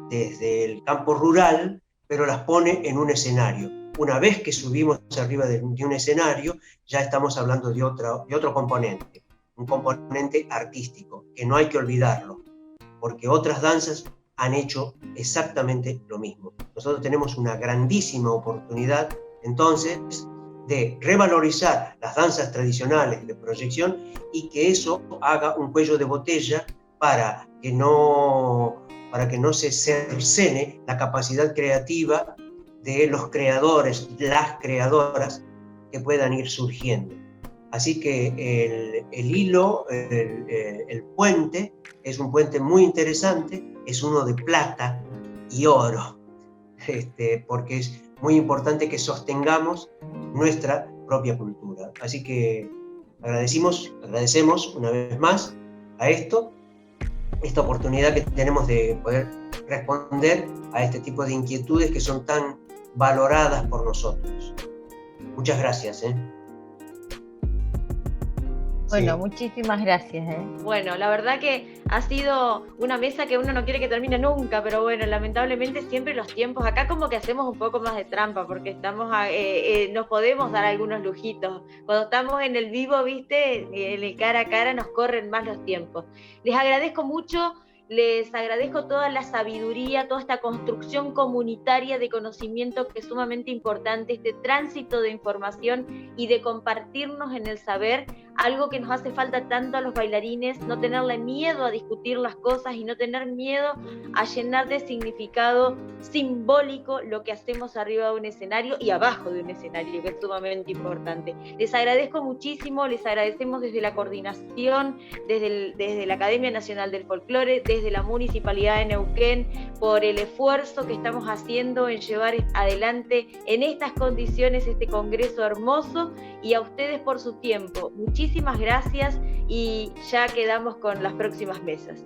desde el campo rural, pero las pone en un escenario. Una vez que subimos arriba de un escenario, ya estamos hablando de otro componente, un componente artístico, que no hay que olvidarlo, porque otras danzas han hecho exactamente lo mismo. Nosotros tenemos una grandísima oportunidad, entonces, de revalorizar las danzas tradicionales de proyección y que eso haga un cuello de botella para que no se cercene la capacidad creativa de los creadores, las creadoras que puedan ir surgiendo. Así que el hilo, el puente, es un puente muy interesante, es uno de plata y oro, porque es muy importante que sostengamos nuestra propia cultura. Así que agradecemos una vez más a esta oportunidad que tenemos de poder responder a este tipo de inquietudes que son tan valoradas por nosotros. Muchas gracias. Bueno, Sí. muchísimas gracias. Bueno, la verdad que ha sido una mesa que uno no quiere que termine nunca, pero bueno, lamentablemente siempre los tiempos, acá como que hacemos un poco más de trampa, porque nos podemos dar algunos lujitos. Cuando estamos en el vivo, viste, en el cara a cara nos corren más los tiempos. Les agradezco mucho. Les agradezco toda la sabiduría, toda esta construcción comunitaria de conocimiento que es sumamente importante, este tránsito de información y de compartirnos en el saber, algo que nos hace falta tanto a los bailarines, no tenerle miedo a discutir las cosas y no tener miedo a llenar de significado simbólico lo que hacemos arriba de un escenario y abajo de un escenario, que es sumamente importante. Les agradezco muchísimo, les agradecemos desde la coordinación, desde la Academia Nacional del Folclore, desde la Municipalidad de Neuquén, por el esfuerzo que estamos haciendo en llevar adelante en estas condiciones este congreso hermoso, y a ustedes por su tiempo. Muchísimas gracias y ya quedamos con las próximas mesas.